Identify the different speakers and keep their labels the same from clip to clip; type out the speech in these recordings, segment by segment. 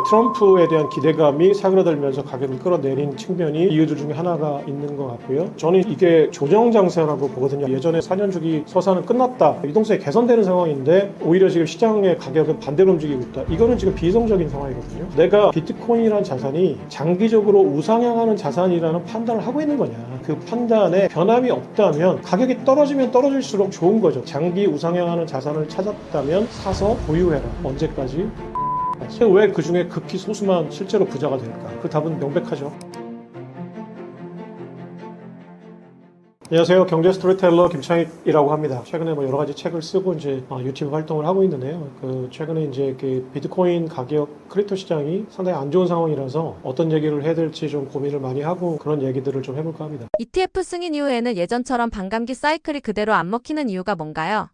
Speaker 1: 트럼프에 대한 기대감이 사그라들면서 가격을 끌어내린 측면이 이유들 중에 하나가 있는 것 같고요. 저는 이게 조정 장세라고 보거든요. 예전에 4년 주기 서사는 끝났다. 유동성이 개선되는 상황인데 오히려 지금 시장의 가격은 반대로 움직이고 있다. 이거는 지금 비이성적인 상황이거든요. 내가 비트코인이라는 자산이 장기적으로 우상향하는 자산이라는 판단을 하고 있는 거냐. 그 판단에 변함이 없다면 가격이 떨어지면 떨어질수록 좋은 거죠. 장기 우상향하는 자산을 찾았다면 사서 보유해라. 언제까지? 왜 그 중에 극히 소수만 실제로 부자가 될까? 그 답은 명백하죠. 안녕하세요. 경제 스토리텔러 김창익이라고 합니다. 최근에 여러 가지 책을 쓰고 이제 유튜브 활동을 하고 있는데요. 최근에 이제 비트코인 가격 크립토 시장이 상당히 안 좋은 상황이라서 어떤 얘기를 해야 될지 좀 고민을 많이 하고 그런 얘기들을 좀 해볼까 합니다.
Speaker 2: ETF 승인 이후에는 예전처럼 반감기 사이클이 그대로 안 먹히는 이유가 뭔가요?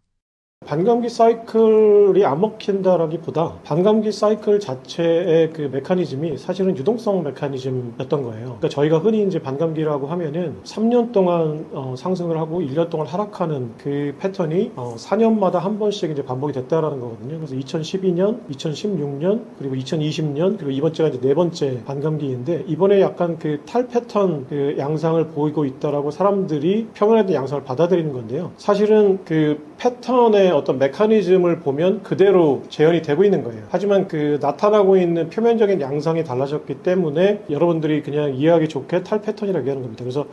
Speaker 1: 반감기 사이클이 안 먹힌다라기보다 반감기 사이클 자체의 그 메커니즘이 사실은 유동성 메커니즘이었던 거예요. 그러니까 저희가 흔히 이제 반감기라고 하면은 3년 동안 상승을 하고 1년 동안 하락하는 그 패턴이 4년마다 한 번씩 이제 반복이 됐다라는 거거든요. 그래서 2012년, 2016년, 그리고 2020년, 그리고 이번째가 이제 네 번째 반감기인데 이번에 약간 그 탈 패턴 그 양상을 보이고 있다라고 사람들이 평균했던 양상을 받아들이는 건데요. 사실은 그 패턴의 어떤 메커니즘을 보면 그대로 재현이 되고 있는 거예요. 하지만 그 나타나고 있는 표면적인 양상이 달라졌기 때문에 여러분들이 그냥 이해하기 좋게 탈 패턴이라고 얘기하는 겁니다. 그래서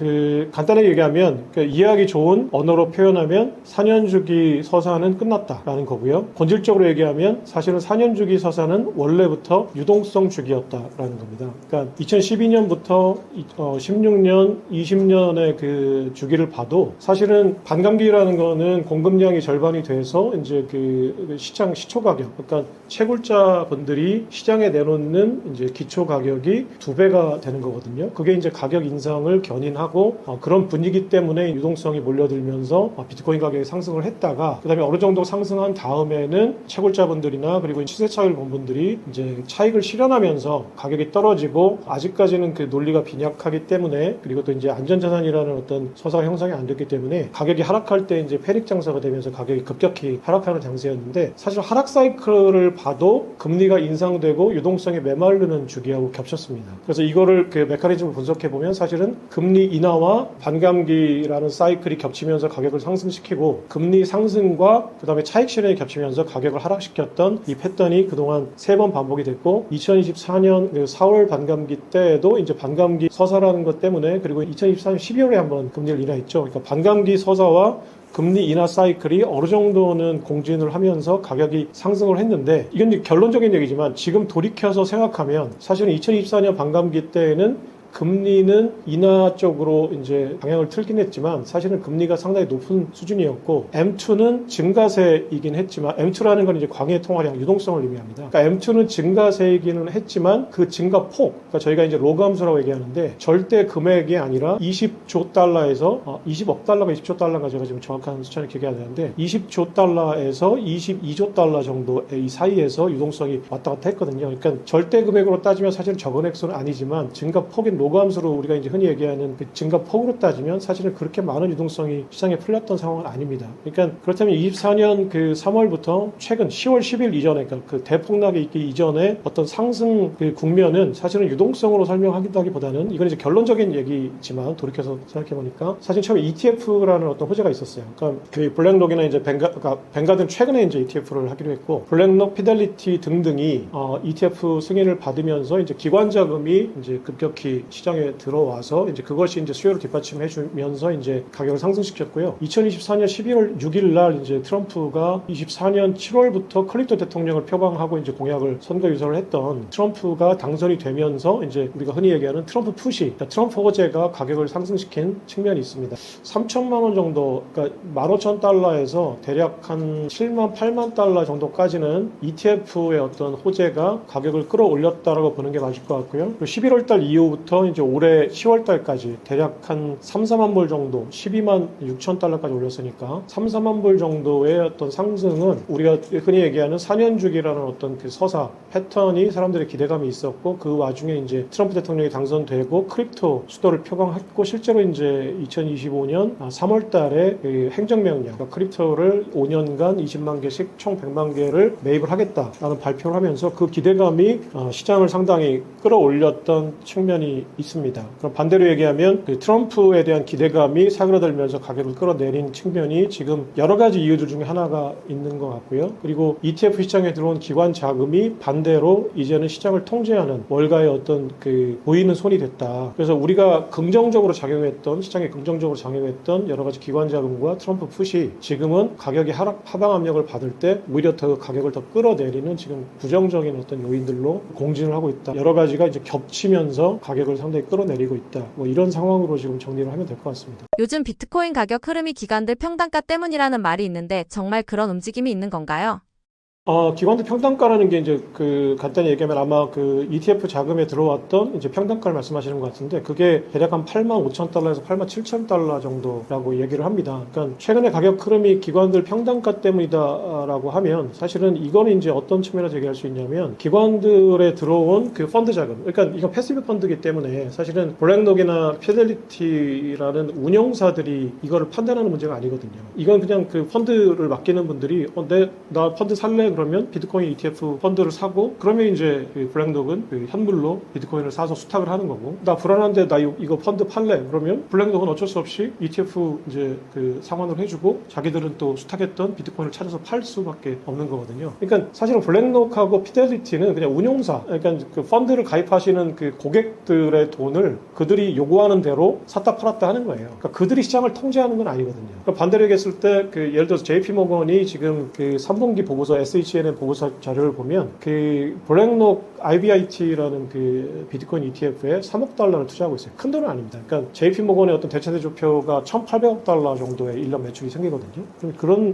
Speaker 1: 간단하게 얘기하면 이해하기 좋은 언어로 표현하면 4년 주기 서사는 끝났다라는 거고요. 본질적으로 얘기하면 사실은 4년 주기 서사는 원래부터 유동성 주기였다라는 겁니다. 그러니까 2012년부터 16년, 20년의 그 주기를 봐도 사실은 반감기라는 거는 공급량이 절반이 돼서 이제 그 시장 시초 가격, 그러니까 채굴자 분들이 시장에 내놓는 이제 기초 가격이 2배가 되는 거거든요. 그게 이제 가격 인상을 견인하고 그런 분위기 때문에 유동성이 몰려들면서 비트코인 가격이 상승을 했다가 그다음에 어느 정도 상승한 다음에는 채굴자 분들이나 그리고 시세 차익을 본 분들이 이제 차익을 실현하면서 가격이 떨어지고 아직까지는 그 논리가 빈약하기 때문에 그리고 또 이제 안전자산이라는 어떤 서사가 형성이 안 됐기 때문에 가격이 하락할 때 이제 패닉 장사가 되면서 가격이 급격히 하락하는 장세였는데 사실 하락 사이클을 봐도 금리가 인상되고 유동성이 메마르는 주기하고 겹쳤습니다. 그래서 이거를 그 메커니즘을 분석해 보면 사실은 금리 인하와 반감기라는 사이클이 겹치면서 가격을 상승시키고 금리 상승과 그다음에 차익 실현이 겹치면서 가격을 하락시켰던 이 패턴이 그동안 3번 반복이 됐고 2024년 4월 반감기 때에도 이제 반감기 서사라는 것 때문에 그리고 2024년 12월에 한번 금리를 인하했죠. 그러니까 반감기 서사와 금리 인하 사이클이 어느 정도는 공진을 하면서 가격이 상승을 했는데 이건 이제 결론적인 얘기지만 지금 돌이켜서 생각하면 사실은 2024년 반감기 때에는 금리는 인하 쪽으로 이제 방향을 틀긴 했지만 사실은 금리가 상당히 높은 수준이었고 M2는 증가세이긴 했지만 M2라는 건 이제 광해 통화량 유동성을 의미합니다. 그러니까 M2는 증가세이기는 했지만 그 증가폭, 그러니까 저희가 이제 로그함수라고 얘기하는데 절대 금액이 아니라 20조 달러에서 20억 달러가 20조 달러가 제가 지금 정확한 숫자는 기억이 안 나는데 20조 달러에서 22조 달러 정도의 이 사이에서 유동성이 왔다 갔다 했거든요. 그러니까 절대 금액으로 따지면 사실은 적은 액수는 아니지만 증가폭인 로그함수로 우리가 이제 흔히 얘기하는 그 증가폭으로 따지면 사실은 그렇게 많은 유동성이 시장에 풀렸던 상황은 아닙니다. 그러니까 그렇다면 24년 그 3월부터 최근 10월 10일 이전에 그러니까 그 대폭락이 있기 이전에 어떤 상승 그 국면은 사실은 유동성으로 설명하기보다는 이건 이제 결론적인 얘기지만 돌이켜서 생각해 보니까 사실 처음에 ETF라는 어떤 호재가 있었어요. 그러니까 그 블랙록이나 이제 뱅가드는 최근에 이제 ETF를 하기로 했고 블랙록, 피델리티 등등이 ETF 승인을 받으면서 이제 기관 자금이 이제 급격히 시장에 들어와서 이제 그것이 이제 수요를 뒷받침해 주면서 이제 가격을 상승시켰고요. 2024년 11월 6일 날 이제 트럼프가 24년 7월부터 클린턴 대통령을 표방하고 이제 공약을 선거 유세를 했던 트럼프가 당선이 되면서 이제 우리가 흔히 얘기하는 트럼프 푸시, 그러니까 트럼프 호재가 가격을 상승시킨 측면이 있습니다. 3천만 원 정도, 그러니까 15,000달러에서 대략 한 7만 8만 달러 정도까지는 ETF의 어떤 호재가 가격을 끌어올렸다라고 보는 게 맞을 것 같고요. 11월 달 이후부터 해서 이제 올해 10월 달까지 대략 한 3, 4만 불 정도, 12만 6천 달러까지 올렸으니까 3, 4만 불 정도의 어떤 상승은 우리가 흔히 얘기하는 4년 주기라는 어떤 그 서사 패턴이 사람들의 기대감이 있었고, 그 와중에 이제 트럼프 대통령이 당선되고 크립토 수도를 표방했고, 실제로 이제 2025년 3월 달에 그 행정명령, 그러니까 크립토를 5년간 20만 개씩 총 100만 개를 매입을 하겠다라는 발표를 하면서 그 기대감이 시장을 상당히 끌어올렸던 측면이 있습니다. 그럼 반대로 얘기하면 그 트럼프에 대한 기대감이 사그라들면서 가격을 끌어내린 측면이 지금 여러 가지 이유들 중에 하나가 있는 것 같고요. 그리고 ETF 시장에 들어온 기관 자금이 반대로 이제는 시장을 통제하는 월가의 어떤 그 보이는 손이 됐다. 그래서 우리가 긍정적으로 작용했던, 시장에 긍정적으로 작용했던 여러 가지 기관 자금과 트럼프 푸시, 지금은 가격이 하방 압력을 받을 때 오히려 더 가격을 더 끌어내리는 지금 부정적인 어떤 요인들로 공진을 하고 있다. 여러 가지가 이제 겹치면서 가격을 상당히 끌어내리고 있다. 뭐 이런 상황으로 지금 정리를 하면 될 것 같습니다.
Speaker 2: 요즘 비트코인 가격 흐름이 기관들 평단가 때문이라는 말이 있는데 정말 그런 움직임이 있는 건가요?
Speaker 1: 기관들 평단가라는 게 이제 그 간단히 얘기하면 아마 그 ETF 자금에 들어왔던 이제 평단가를 말씀하시는 것 같은데, 그게 대략 한 8만 5천 달러에서 8만 7천 달러 정도라고 얘기를 합니다. 그러니까 최근에 가격 흐름이 기관들 평단가 때문이다라고 하면 사실은 이거는 이제 어떤 측면에서 얘기할 수 있냐면, 기관들에 들어온 그 펀드 자금, 그러니까 이건 패시브 펀드이기 때문에 사실은 블랙록이나 피델리티라는 운용사들이 이거를 판단하는 문제가 아니거든요. 이건 그냥 그 펀드를 맡기는 분들이 나 펀드 살래? 그러면 비트코인 ETF 펀드를 사고, 그러면 이제 그 블랙록은 그 현물로 비트코인을 사서 수탁을 하는 거고, 나 불안한데 나 이거 펀드 팔래? 그러면 블랙록은 어쩔 수 없이 ETF 이제 그 상환을 해주고 자기들은 또 수탁했던 비트코인을 찾아서 팔 수밖에 없는 거거든요. 그러니까 사실은 블랙록하고 피델리티는 그냥 운용사, 그러니까 그 펀드를 가입하시는 그 고객들의 돈을 그들이 요구하는 대로 샀다 팔았다 하는 거예요. 그러니까 그들이 시장을 통제하는 건 아니거든요. 그러니까 반대로 얘기했을 때 그 예를 들어서 JP모건이 지금 그 3분기 보고서 SHN의 보고서 자료를 보면 그 블랙록 IBIT라는 그 비트코인 ETF에 3억 달러를 투자하고 있어요. 큰 돈은 아닙니다. 그러니까 JP모건의 어떤 대체대조표가 1,800억 달러 정도의 1년 매출이 생기거든요. 그런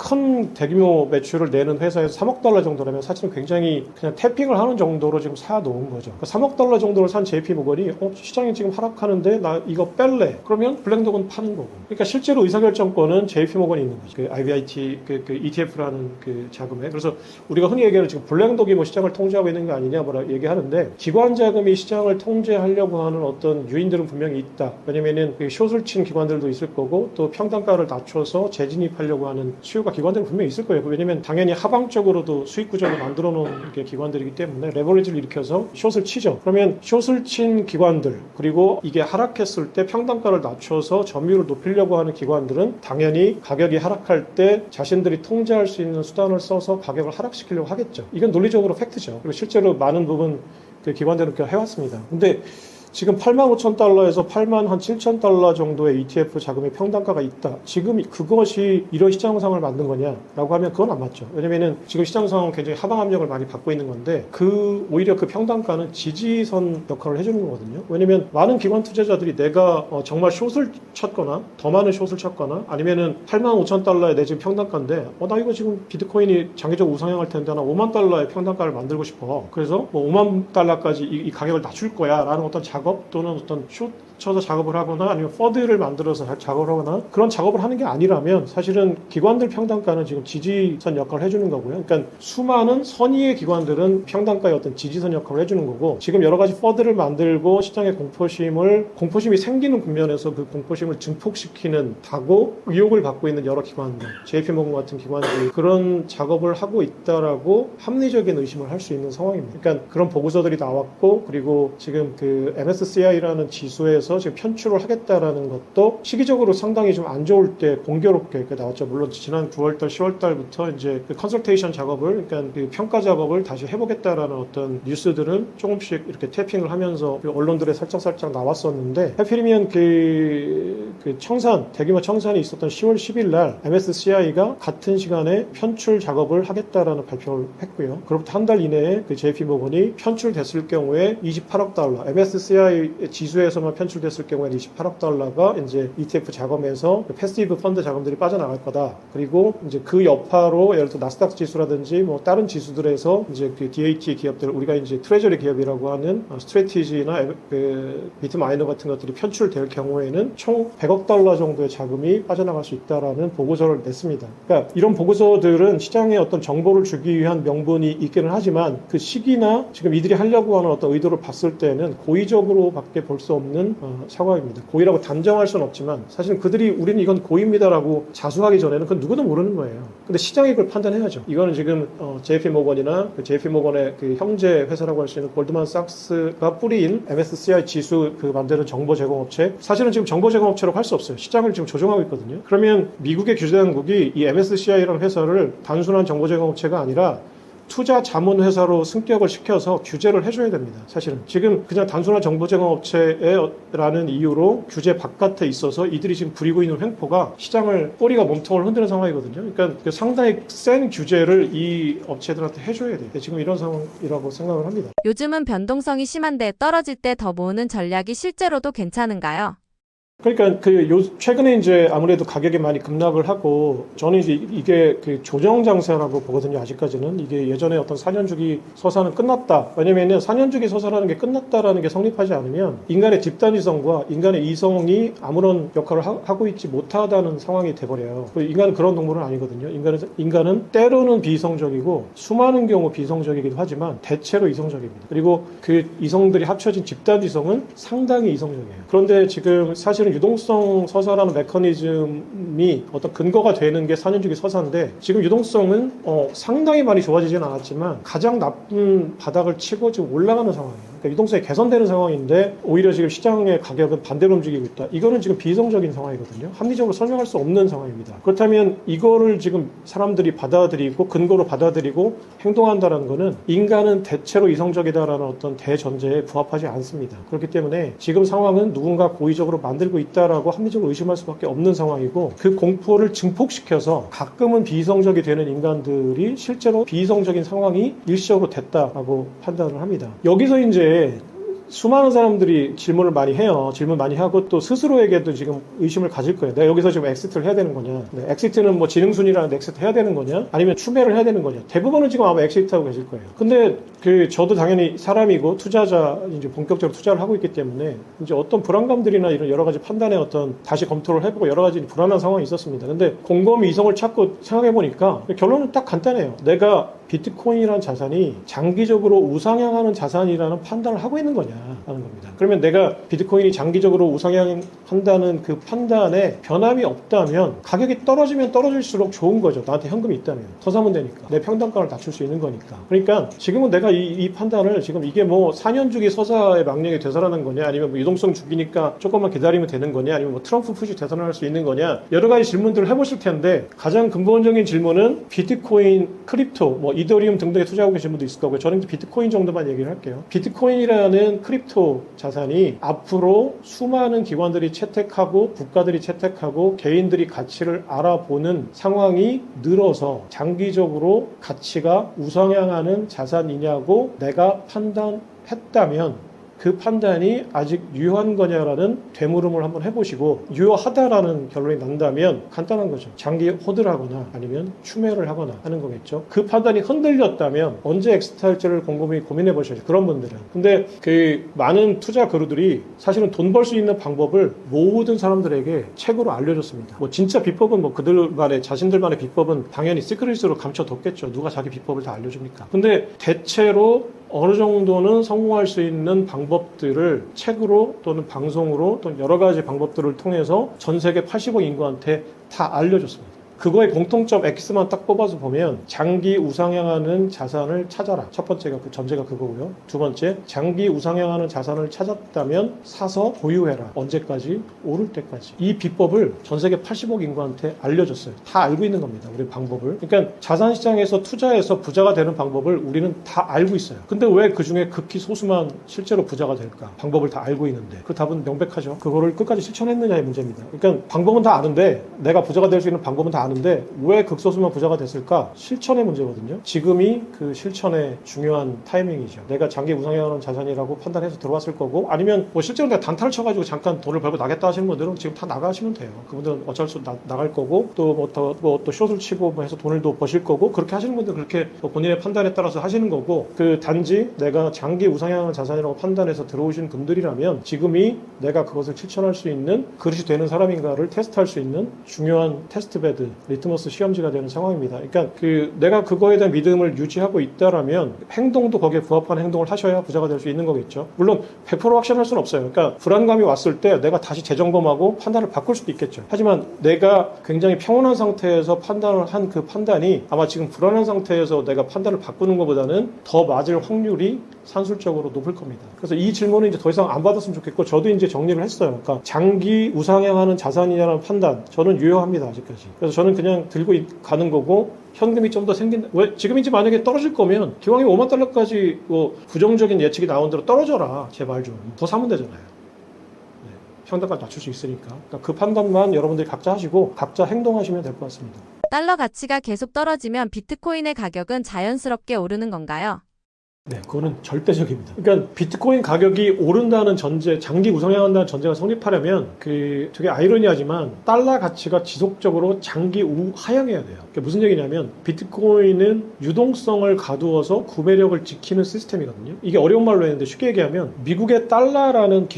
Speaker 1: 큰 대규모 매출을 내는 회사에서 3억 달러 정도라면 사실은 굉장히 그냥 태핑을 하는 정도로 지금 사놓은 거죠. 그러니까 3억 달러 정도를 산 JP모건이 시장이 지금 하락하는데 나 이거 뺄래? 그러면 블랙록은 파는 거고. 그러니까 실제로 의사결정권은 JP모건이 있는 거죠. 그 IBIT 그 ETF라는 그 자금에. 그래서 우리가 흔히 얘기하는 지금 블랙록이 뭐 시장을 통제하고 있는 게 아니냐 뭐라 얘기하는데, 기관 자금이 시장을 통제하려고 하는 어떤 요인들은 분명히 있다. 왜냐면은 그 숏을 친 기관들도 있을 거고, 또 평단가를 낮춰서 재진입하려고 하는 수요가 기관들은 분명히 있을 거예요. 왜냐면 당연히 하방적으로도 수익 구조를 만들어 놓은 기관들이기 때문에 레버리지를 일으켜서 숏을 치죠. 그러면 숏을 친 기관들, 그리고 이게 하락했을 때 평단가를 낮춰서 점유율을 높이려고 하는 기관들은 당연히 가격이 하락할 때 자신들이 통제할 수 있는 수단을 써서 가격을 하락시키려고 하겠죠. 이건 논리적으로 팩트죠. 그리고 실제로 많은 부분 그 기관들은 그렇게 해왔습니다. 근데 지금 8만 5천 달러에서 8만 한 7천 달러 정도의 ETF 자금의 평단가가 있다. 지금 그것이 이런 시장 상황을 만든 거냐라고 하면 그건 안 맞죠. 왜냐면은 지금 시장 상황은 굉장히 하방 압력을 많이 받고 있는 건데, 오히려 그 평단가는 지지선 역할을 해주는 거거든요. 왜냐면 많은 기관 투자자들이 내가 정말 숏을 쳤거나 더 많은 숏을 쳤거나 아니면은 8만 5천 달러의 내 지금 평단가인데 나 이거 지금 비트코인이 장기적으로 우상향할 텐데 나 5만 달러의 평단가를 만들고 싶어. 그래서 뭐 5만 달러까지 이 가격을 낮출 거야 라는 어떤 작업 또는 어떤 숏 쳐서 작업을 하거나 아니면 퍼드를 만들어서 작업을 하거나 그런 작업을 하는 게 아니라면 사실은 기관들 평단가는 지금 지지선 역할을 해주는 거고요. 그러니까 수많은 선의의 기관들은 평단가의 어떤 지지선 역할을 해주는 거고, 지금 여러 가지 퍼드를 만들고 시장의 공포심이 생기는 국면에서 그 공포심을 증폭시키는 다고 의혹을 받고 있는 여러 기관들, JP모건 같은 기관들이 그런 작업을 하고 있다라고 합리적인 의심을 할 수 있는 상황입니다. 그러니까 그런 보고서들이 나왔고, 그리고 지금 그 MSCI라는 지수에서 지금 편출을 하겠다라는 것도 시기적으로 상당히 좀 안 좋을 때 공교롭게 나왔죠. 물론 지난 9월달, 10월달부터 이제 그 컨설테이션 작업을, 그러니까 그 평가 작업을 다시 해보겠다라는 어떤 뉴스들은 조금씩 이렇게 태핑을 하면서 언론들에 살짝 나왔었는데, 하필이면 그 대규모 청산이 있었던 10월 10일 날 MSCI가 같은 시간에 편출 작업을 하겠다라는 발표를 했고요. 그로부터 한 달 이내에 그 JP모건이 편출됐을 경우에 28억 달러, MSCI 지수에서만 편출 인출됐을 경우에는 28억 달러가 이제 ETF 자금에서 패시브 펀드 자금들이 빠져나갈 거다. 그리고 이제 그 여파로 예를 들어 나스닥 지수라든지 뭐 다른 지수들에서 이제 그 DAT 기업들, 우리가 이제 트레저리 기업이라고 하는 스트래티지나 그 비트마이너 같은 것들이 편출될 경우에는 총 100억 달러 정도의 자금이 빠져나갈 수 있다라는 보고서를 냈습니다. 그러니까 이런 보고서들은 시장에 어떤 정보를 주기 위한 명분이 있기는 하지만 그 시기나 지금 이들이 하려고 하는 어떤 의도를 봤을 때는 고의적으로밖에 볼 수 없는 상황입니다. 고의라고 단정할 수는 없지만 사실은 그들이 우리는 이건 고의입니다라고 자수하기 전에는 그건 누구도 모르는 거예요. 근데 시장이 그걸 판단해야죠. 이거는 지금 JP모건이나 그 JP모건의 그 형제 회사라고 할 수 있는 골드만삭스가 뿌리인 MSCI 지수 그 만드는 정보 제공업체, 사실은 지금 정보 제공업체라고 할 수 없어요. 시장을 지금 조종하고 있거든요. 그러면 미국의 규제당국이 이 MSCI라는 회사를 단순한 정보 제공업체가 아니라 투자 자문 회사로 승격을 시켜서 규제를 해줘야 됩니다. 사실은 지금 그냥 단순한 정보 제공업체라는 이유로 규제 바깥에 있어서 이들이 지금 부리고 있는 횡포가 시장을 꼬리가 몸통을 흔드는 상황이거든요. 그러니까 상당히 센 규제를 이 업체들한테 해줘야 돼요. 지금 이런 상황이라고 생각을 합니다.
Speaker 2: 요즘은 변동성이 심한데 떨어질 때 더 모으는 전략이 실제로도 괜찮은가요?
Speaker 1: 그러니까 최근에 이제 아무래도 가격이 많이 급락을 하고 저는 이제 이게 그 조정 장세라고 보거든요. 아직까지는 이게 예전에 어떤 4년 주기 서사는 끝났다. 왜냐면은 4년 주기 서사라는 게 끝났다라는 게 성립하지 않으면 인간의 집단이성과 인간의 이성이 아무런 역할을 하고 있지 못하다는 상황이 돼버려요. 인간은 그런 동물은 아니거든요. 인간은 때로는 비이성적이고 수많은 경우 비이성적이기도 하지만 대체로 이성적입니다. 그리고 그 이성들이 합쳐진 집단이성은 상당히 이성적이에요. 그런데 지금 사실은 유동성 서사라는 메커니즘이 어떤 근거가 되는 게 4년주기 서사인데 지금 유동성은 상당히 많이 좋아지진 않았지만 가장 나쁜 바닥을 치고 지금 올라가는 상황이에요. 그러니까 유동성이 개선되는 상황인데 오히려 지금 시장의 가격은 반대로 움직이고 있다. 이거는 지금 비이성적인 상황이거든요. 합리적으로 설명할 수 없는 상황입니다. 그렇다면 이거를 지금 사람들이 받아들이고 근거로 받아들이고 행동한다는 거는 인간은 대체로 이성적이다라는 어떤 대전제에 부합하지 않습니다. 그렇기 때문에 지금 상황은 누군가 고의적으로 만들고 있다라고 합리적으로 의심할 수밖에 없는 상황이고 그 공포를 증폭시켜서 가끔은 비이성적이 되는 인간들이 실제로 비이성적인 상황이 일시적으로 됐다라고 판단을 합니다. 여기서 이제 수많은 사람들이 질문을 많이 해요. 질문 많이 하고 또 스스로에게도 지금 의심을 가질 거예요. 내가 여기서 지금 엑시트를 해야 되는 거냐? 엑시트는 뭐 지능순이라는데 엑시트 해야 되는 거냐? 아니면 추매를 해야 되는 거냐? 대부분은 지금 아마 엑시트 하고 계실 거예요. 근데 저도 당연히 사람이고 투자자, 이제 본격적으로 투자를 하고 있기 때문에 이제 어떤 불안감들이나 이런 여러 가지 판단에 어떤 다시 검토를 해보고 여러 가지 불안한 상황이 있었습니다. 근데 곰곰이 이성을 찾고 생각해 보니까 결론은 딱 간단해요. 내가 비트코인이라는 자산이 장기적으로 우상향하는 자산이라는 판단을 하고 있는 거냐 하는 겁니다. 그러면 내가 비트코인이 장기적으로 우상향한다는 그 판단에 변함이 없다면 가격이 떨어지면 떨어질수록 좋은 거죠. 나한테 현금이 있다면 더 사면 되니까 내 평단가를 낮출 수 있는 거니까. 그러니까 지금은 내가 이 판단을 지금 이게 뭐 4년 주기 서사의 망령이 되살아난 거냐, 아니면 뭐 유동성 주기니까 조금만 기다리면 되는 거냐, 아니면 뭐 트럼프 푸시 되살아날 수 있는 거냐, 여러 가지 질문들을 해보실 텐데 가장 근본적인 질문은 비트코인, 크립토, 뭐 이더리움 등등에 투자하고 계신 분도 있을 거고요. 저는 비트코인 정도만 얘기를 할게요. 비트코인이라는 크립토 자산이 앞으로 수많은 기관들이 채택하고 국가들이 채택하고 개인들이 가치를 알아보는 상황이 늘어서 장기적으로 가치가 우상향하는 자산이냐고 내가 판단했다면 그 판단이 아직 유효한 거냐라는 되물음을 한번 해보시고 유효하다라는 결론이 난다면 간단한 거죠. 장기 호드를 하거나 아니면 추매를 하거나 하는 거겠죠. 그 판단이 흔들렸다면 언제 엑스트 할지를 곰곰이 고민해 보셔야죠. 그런 분들은. 근데 그 많은 투자 그루들이 사실은 돈 벌 수 있는 방법을 모든 사람들에게 책으로 알려줬습니다. 뭐 진짜 비법은 뭐 그들만의 자신들만의 비법은 당연히 시크릿으로 감춰뒀겠죠. 누가 자기 비법을 다 알려줍니까? 근데 대체로 어느 정도는 성공할 수 있는 방법들을 책으로 또는 방송으로 또는 여러 가지 방법들을 통해서 전 세계 80억 인구한테 다 알려줬습니다. 그거의 공통점 X만 딱 뽑아서 보면 장기 우상향하는 자산을 찾아라. 첫 번째가 그 전제가 그거고요. 두 번째, 장기 우상향하는 자산을 찾았다면 사서 보유해라. 언제까지? 오를 때까지. 이 비법을 전 세계 80억 인구한테 알려줬어요. 다 알고 있는 겁니다. 우리 방법을. 그러니까 자산시장에서 투자해서 부자가 되는 방법을 우리는 다 알고 있어요. 근데 왜 그 중에 극히 소수만 실제로 부자가 될까? 방법을 다 알고 있는데. 그 답은 명백하죠. 그거를 끝까지 실천했느냐의 문제입니다. 그러니까 방법은 다 아는데 내가 부자가 될 수 있는 방법은 다 많은데 왜 극소수만 부자가 됐을까? 실천의 문제거든요. 지금이 그 실천의 중요한 타이밍이죠. 내가 장기 우상향하는 자산이라고 판단해서 들어왔을 거고, 아니면 뭐 실제로 내가 단타를 쳐가지고 잠깐 돈을 벌고 나겠다 하시는 분들은 지금 다 나가시면 돼요. 그분들은 어쩔 수 나갈 거고, 또 또 숏을 치고 뭐 해서 돈을 또 버실 거고, 그렇게 하시는 분들은 그렇게 본인의 판단에 따라서 하시는 거고, 그 단지 내가 장기 우상향하는 자산이라고 판단해서 들어오신 분들이라면 지금이 내가 그것을 실천할 수 있는 그릇이 되는 사람인가를 테스트할 수 있는 중요한 테스트베드, 리트머스 시험지가 되는 상황입니다. 그러니까 내가 그거에 대한 믿음을 유지하고 있다라면 행동도 거기에 부합하는 행동을 하셔야 부자가 될 수 있는 거겠죠. 물론 100% 확신할 수는 없어요. 그러니까 불안감이 왔을 때 내가 다시 재점검하고 판단을 바꿀 수도 있겠죠. 하지만 내가 굉장히 평온한 상태에서 판단을 한 그 판단이 아마 지금 불안한 상태에서 내가 판단을 바꾸는 것보다는 더 맞을 확률이 산술적으로 높을 겁니다. 그래서 이 질문은 이제 더 이상 안 받았으면 좋겠고, 저도 이제 정리를 했어요. 그러니까 장기 우상향하는 자산이라는 판단, 저는 유효합니다, 아직까지. 그래서 저는 그냥 들고 가는 거고, 현금이 좀 더 왜 지금인지 만약에 떨어질 거면 기왕에 5만 달러까지 뭐 부정적인 예측이 나온 대로 떨어져라, 제발 좀 더 사면 되잖아요. 네, 평단가를 낮출 수 있으니까. 그러니까 그 판단만 여러분들이 각자 하시고 각자 행동하시면 될 것 같습니다.
Speaker 2: 달러 가치가 계속 떨어지면 비트코인의 가격은 자연스럽게 오르는 건가요?
Speaker 1: 네, 그거는 절대적입니다. 그러니까 비트코인 가격이 오른다는 전제, 장기 우상향한다는 전제가 성립하려면 되게 아이러니하지만 달러 가치가 지속적으로 장기 하향해야 돼요. 그게 무슨 얘기냐면 비트코인은 유동성을 가두어서 구매력을 지키는 시스템이거든요. 이게 어려운 말로 했는데 쉽게 얘기하면 미국의 달러라는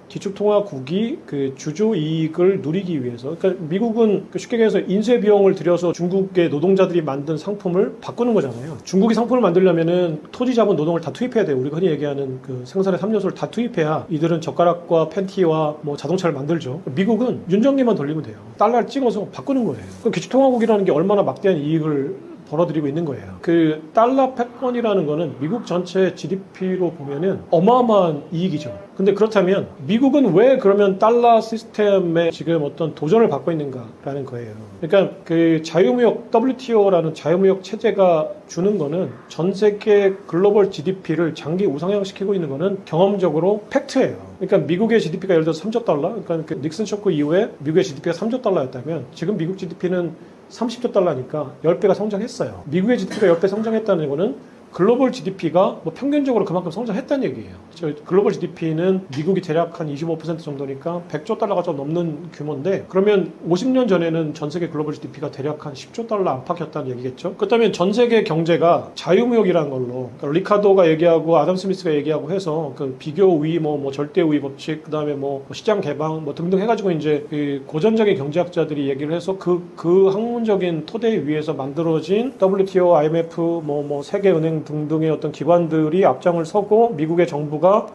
Speaker 1: 기축통화국이 그 주주 이익을 누리기 위해서, 그러니까 미국은 쉽게 얘기해서 인쇄 비용을 들여서 중국의 노동자들이 만든 상품을 바꾸는 거잖아요. 중국이 상품을 만들려면은 토지 자본 노동을 다 투입해야 돼요. 우리가 흔히 얘기하는 그 생산의 3요소를 다 투입해야 이들은 젓가락과 팬티와 뭐 자동차를 만들죠. 미국은 윤전기만 돌리면 돼요. 달러를 찍어서 바꾸는 거예요. 그럼 기축통화국이라는 게 얼마나 막대한 이익을 벌어들이고 있는 거예요. 그 달러 패권이라는 거는 미국 전체 GDP로 보면은 어마어마한 이익이죠. 근데 그렇다면 미국은 왜 그러면 달러 시스템에 지금 어떤 도전을 받고 있는가라는 거예요. 그러니까 그 자유무역 WTO라는 자유무역 체제가 주는 거는 전 세계 글로벌 GDP를 장기 우상향시키고 있는 거는 경험적으로 팩트예요. 그러니까 미국의 GDP가 예를 들어서 3조 달러, 그러니까 그 닉슨 쇼크 이후에 미국의 GDP가 3조 달러였다면 지금 미국 GDP는 30조 달러니까 10배가 성장했어요. 미국의 GDP가 10배 성장했다는 거는 글로벌 GDP가 뭐 평균적으로 그만큼 성장했다는 얘기예요. 글로벌 GDP는 미국이 대략 한 25% 정도니까 100조 달러가 좀 넘는 규모인데, 그러면 50년 전에는 전 세계 글로벌 GDP가 대략 한 10조 달러 안팎이었다는 얘기겠죠. 그렇다면 전 세계 경제가 자유무역이라는 걸로, 그러니까 리카도가 얘기하고 아담 스미스가 얘기하고 해서 그 비교 우위, 뭐 절대 우위 법칙, 그다음에 뭐 시장 개방 뭐 등등 해가지고 이제 그 고전적인 경제학자들이 얘기를 해서 그 학문적인 토대 위에서 만들어진 WTO, IMF, 뭐 세계은행 등등의 어떤 기관들이 앞장을 서고 미국의 정부가,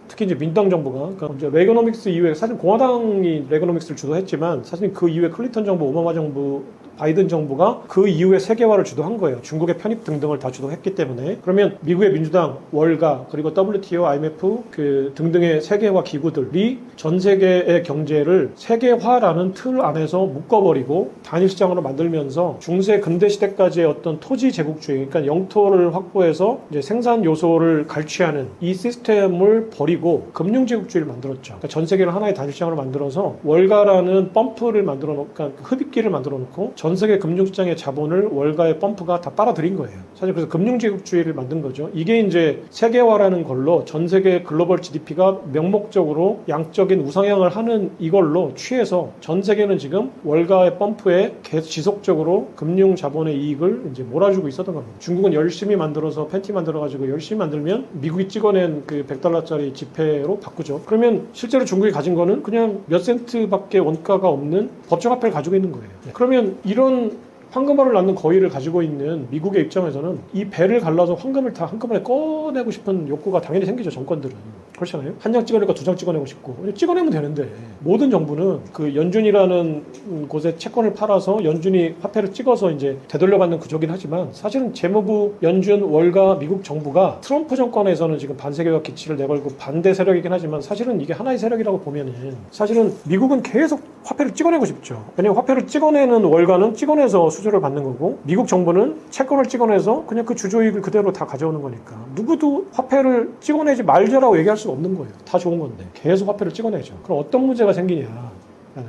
Speaker 1: 특히 이제 민주당 정부가, 그러니까 이제 레거노믹스 이후에 사실 공화당이 레거노믹스를 주도했지만 사실 그 이후에 클린턴 정부, 오바마 정부, 바이든 정부가 그 이후에 세계화를 주도한 거예요. 중국의 편입 등등을 다 주도했기 때문에. 그러면 미국의 민주당, 월가, 그리고 WTO, IMF 그 등등의 세계화 기구들이 전 세계의 경제를 세계화라는 틀 안에서 묶어버리고 단일 시장으로 만들면서 중세 근대 시대까지의 어떤 토지 제국주의, 그러니까 영토를 확보해서 이제 생산 요소를 갈취하는 이 시스템을 버리고 금융 제국주의를 만들었죠. 그러니까 전 세계를 하나의 단일 시장으로 만들어서 월가라는 펌프를 만들어 놓고, 그러니까 흡입기를 만들어 놓고 전 세계 금융시장의 자본을 월가의 펌프가 다 빨아들인 거예요. 사실 그래서 금융제국주의를 만든 거죠. 이게 이제 세계화라는 걸로 전 세계 글로벌 GDP가 명목적으로 양적인 우상향을 하는 이걸로 취해서 전 세계는 지금 월가의 펌프에 계속 지속적으로 금융 자본의 이익을 이제 몰아주고 있었던 겁니다. 중국은 열심히 만들어서 팬티 만들어가지고 열심히 만들면 미국이 찍어낸 그 100달러짜리 지폐로 바꾸죠. 그러면 실제로 중국이 가진 거는 그냥 몇 센트밖에 원가가 없는 법정화폐를 가지고 있는 거예요. 그러면 이런 황금알을 낳는 거위를 가지고 있는 미국의 입장에서는 이 배를 갈라서 황금을 다 한꺼번에 꺼내고 싶은 욕구가 당연히 생기죠. 정권들은. 그렇잖아요. 한 장 찍어내고 2장 찍어내고 싶고. 찍어내면 되는데 모든 정부는 그 연준이라는 곳에 채권을 팔아서 연준이 화폐를 찍어서 이제 되돌려받는 구조긴 하지만 사실은 재무부, 연준, 월가, 미국 정부가 트럼프 정권에서는 지금 반세계화 기치를 내걸고 반대 세력이긴 하지만 사실은 이게 하나의 세력이라고 보면은 사실은 미국은 계속 화폐를 찍어내고 싶죠. 왜냐면 화폐를 찍어내는 월가는 찍어내서 수수료를 받는 거고 미국 정부는 채권을 찍어내서 그냥 그 주조이익을 그대로 다 가져오는 거니까 누구도 화폐를 찍어내지 말자라고 얘기할 수가 없는 거예요. 다 좋은 건데 계속 화폐를 찍어내죠. 그럼 어떤 문제가 생기냐.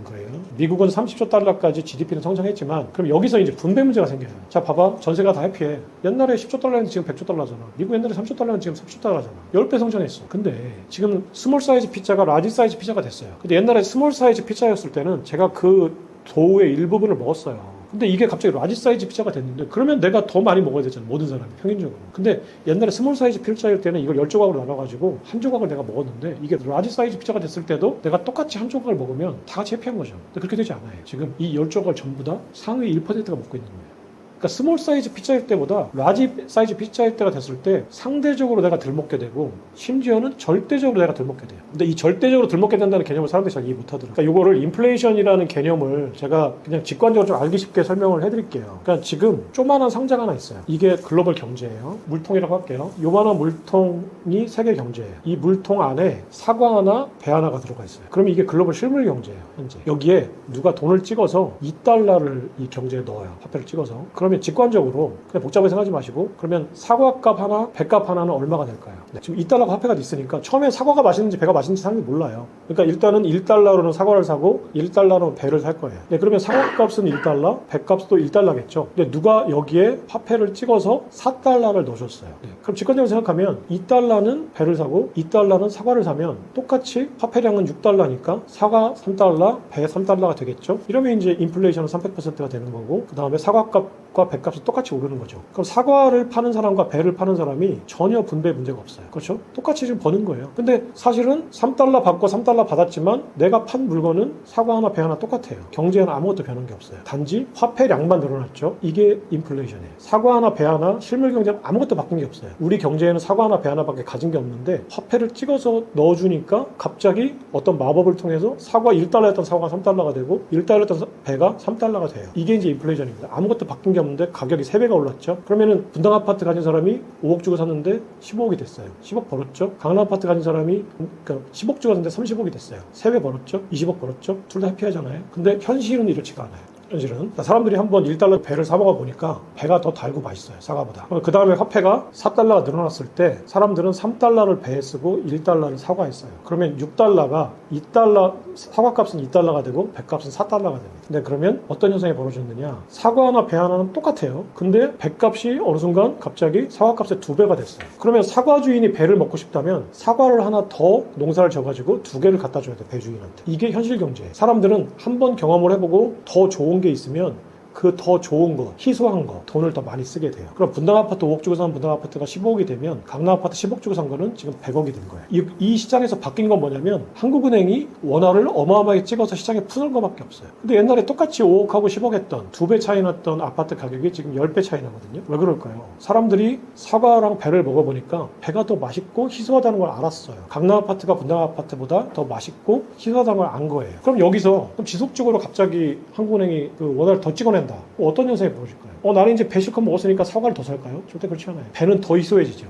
Speaker 1: 거예요. 미국은 30조 달러까지 GDP는 성장했지만 그럼 여기서 이제 분배 문제가 생겨요. 자, 봐봐. 전세가 다 해피해. 옛날에 10조 달러였는데 지금 100조 달러잖아. 미국 옛날에 3조 달러였는데 지금 30조 달러잖아. 10배 성장했어. 근데 지금 스몰 사이즈 피자가 라지 사이즈 피자가 됐어요. 근데 옛날에 스몰 사이즈 피자였을 때는 제가 그 도우의 일부분을 먹었어요. 근데 이게 갑자기 라지 사이즈 피자가 됐는데 그러면 내가 더 많이 먹어야 되잖아. 모든 사람이 평균적으로. 근데 옛날에 스몰 사이즈 피자일 때는 이걸 10조각으로 나눠가지고 한 조각을 내가 먹었는데 이게 라지 사이즈 피자가 됐을 때도 내가 똑같이 한 조각을 먹으면 다 같이 해피한 거죠. 근데 그렇게 되지 않아요. 지금 이 10조각을 전부 다 상위 1%가 먹고 있는 거예요. 그러니까 스몰 사이즈 피자일 때보다 라지 사이즈 피자일 때가 됐을 때 상대적으로 내가 덜 먹게 되고 심지어는 절대적으로 내가 덜 먹게 돼요. 근데 이 절대적으로 덜 먹게 된다는 개념을 사람들이 잘 이해 못하더라고요. 그러니까 이거를 인플레이션이라는 개념을 제가 그냥 직관적으로 좀 알기 쉽게 설명을 해드릴게요. 그러니까 지금 조그만한 상자가 하나 있어요. 이게 글로벌 경제예요. 물통이라고 할게요. 요만한 물통이 세계 경제예요. 이 물통 안에 사과 하나, 배 하나가 들어가 있어요. 그러면 이게 글로벌 실물 경제예요. 현재. 여기에 누가 돈을 찍어서 2달러를 이 경제에 넣어요. 화폐를 찍어서. 그러면 직관적으로 그냥 복잡하게 생각하지 마시고 그러면 사과값 하나, 배값 하나는 얼마가 될까요? 네, 지금 2달러가 화폐가 있으니까 처음에 사과가 맛있는지 배가 맛있는지 사람이 몰라요. 그러니까 일단은 1달러로는 사과를 사고 1달러로는 배를 살 거예요. 네, 그러면 사과값은 1달러, 배값도 1달러겠죠. 근데 누가 여기에 화폐를 찍어서 4달러를 넣어줬어요. 네, 그럼 직관적으로 생각하면 2달러는 배를 사고 2달러는 사과를 사면 똑같이 화폐량은 6달러니까 사과 3달러, 배 3달러가 되겠죠. 이러면 이제 인플레이션은 300%가 되는 거고 그 다음에 사과값과 배값이 똑같이 오르는 거죠. 그럼 사과를 파는 사람과 배를 파는 사람이 전혀 분배 문제가 없어요. 그렇죠? 똑같이 지금 버는 거예요. 근데 사실은 3달러 받고 3달러 받았지만 내가 판 물건은 사과 하나 배 하나 똑같아요. 경제에는 아무것도 변한 게 없어요. 단지 화폐량만 늘어났죠. 이게 인플레이션이에요. 사과 하나 배 하나 실물 경제는 아무것도 바뀐 게 없어요. 우리 경제에는 사과 하나 배 하나밖에 가진 게 없는데 화폐를 찍어서 넣어주니까 갑자기 어떤 마법을 통해서 사과 1달러였던 사과가 3달러가 되고 1달러였던 배가 3달러가 돼요. 이게 이제 인플레이션입니다. 아무것도 바뀐 게 없는데 가격이 3배가 올랐죠. 그러면은 분당 아파트 가진 사람이 5억 주고 샀는데 15억이 됐어요. 10억 벌었죠. 강남 아파트 가진 사람이 그러니까 10억 주고 샀는데 30억이 됐어요. 3배 벌었죠. 20억 벌었죠. 둘 다 해피하잖아요. 근데 현실은 이렇지가 않아요. 현실은 사람들이 한번 1달러 배를 사 먹어 보니까 배가 더 달고 맛있어요. 사과보다. 그 다음에 화폐가 4달러가 늘어났을 때 사람들은 3달러를 배에 쓰고 1달러를 사과에 써요. 그러면 6달러가 2달러 사과값은 2달러가 되고 배값은 4달러가 됩니다. 근데 그러면 어떤 현상이 벌어졌느냐? 사과 하나 배 하나는 똑같아요. 근데 배값이 어느 순간 갑자기 사과값의 2배가 됐어요. 그러면 사과 주인이 배를 먹고 싶다면 사과를 하나 더 농사를 져가지고 2개를 갖다 줘야 돼. 배 주인한테. 이게 현실 경제예요. 사람들은 한번 경험을 해보고 더 좋은 게 있으면 그 더 좋은 거, 희소한 거, 돈을 더 많이 쓰게 돼요. 그럼 분당 아파트 5억 주고 산 분당 아파트가 15억이 되면 강남 아파트 10억 주고 산 거는 지금 100억이 된 거예요. 이 시장에서 바뀐 건 뭐냐면 한국은행이 원화를 어마어마하게 찍어서 시장에 푸는 것밖에 없어요. 근데 옛날에 똑같이 5억하고 10억 했던 2배 차이 났던 아파트 가격이 지금 10배 차이 나거든요. 왜 그럴까요? 사람들이 사과랑 배를 먹어보니까 배가 더 맛있고 희소하다는 걸 알았어요. 강남 아파트가 분당 아파트보다 더 맛있고 희소하다는 걸 안 거예요. 그럼 여기서 그럼 지속적으로 갑자기 한국은행이 그 원화를 더 찍어낸다. 어떤 현상이 벌어질까요? 나는 이제 배 실컷 먹었으니까 사과를 더 살까요? 절대 그렇지 않아요. 배는 더 희소해지죠.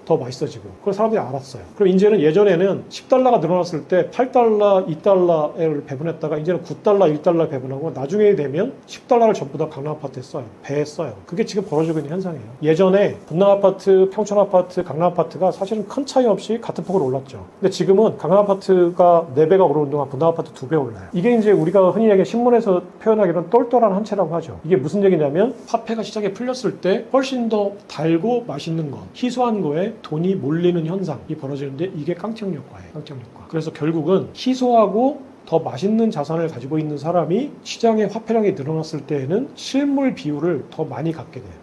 Speaker 1: 더 맛있어지고. 그걸 사람들이 알았어요. 그럼 이제는 예전에는 10달러가 늘어났을 때 8달러, 2달러를 배분했다가 이제는 9달러, 1달러 배분하고 나중에 되면 10달러를 전부 다 강남 아파트에 써요. 배에 써요. 그게 지금 벌어지고 있는 현상이에요. 예전에 분당 아파트, 평촌 아파트, 강남 아파트가 사실은 큰 차이 없이 같은 폭으로 올랐죠. 근데 지금은 강남 아파트가 4배가 오르는 동안 분당 아파트 2배 올라요. 이게 이제 우리가 흔히 얘기하는 신문에서 표현하기로는 똘똘한 한 채라고 하죠. 이게 무슨 얘기냐면 화폐가 시장에 풀렸을 때 훨씬 더 달고 맛있는 거, 희소한 거에 돈이 몰리는 현상이 벌어지는데 이게 깡통 효과예요. 깡통 효과. 그래서 결국은 희소하고 더 맛있는 자산을 가지고 있는 사람이 시장의 화폐량이 늘어났을 때에는 실물 비율을 더 많이 갖게 돼요.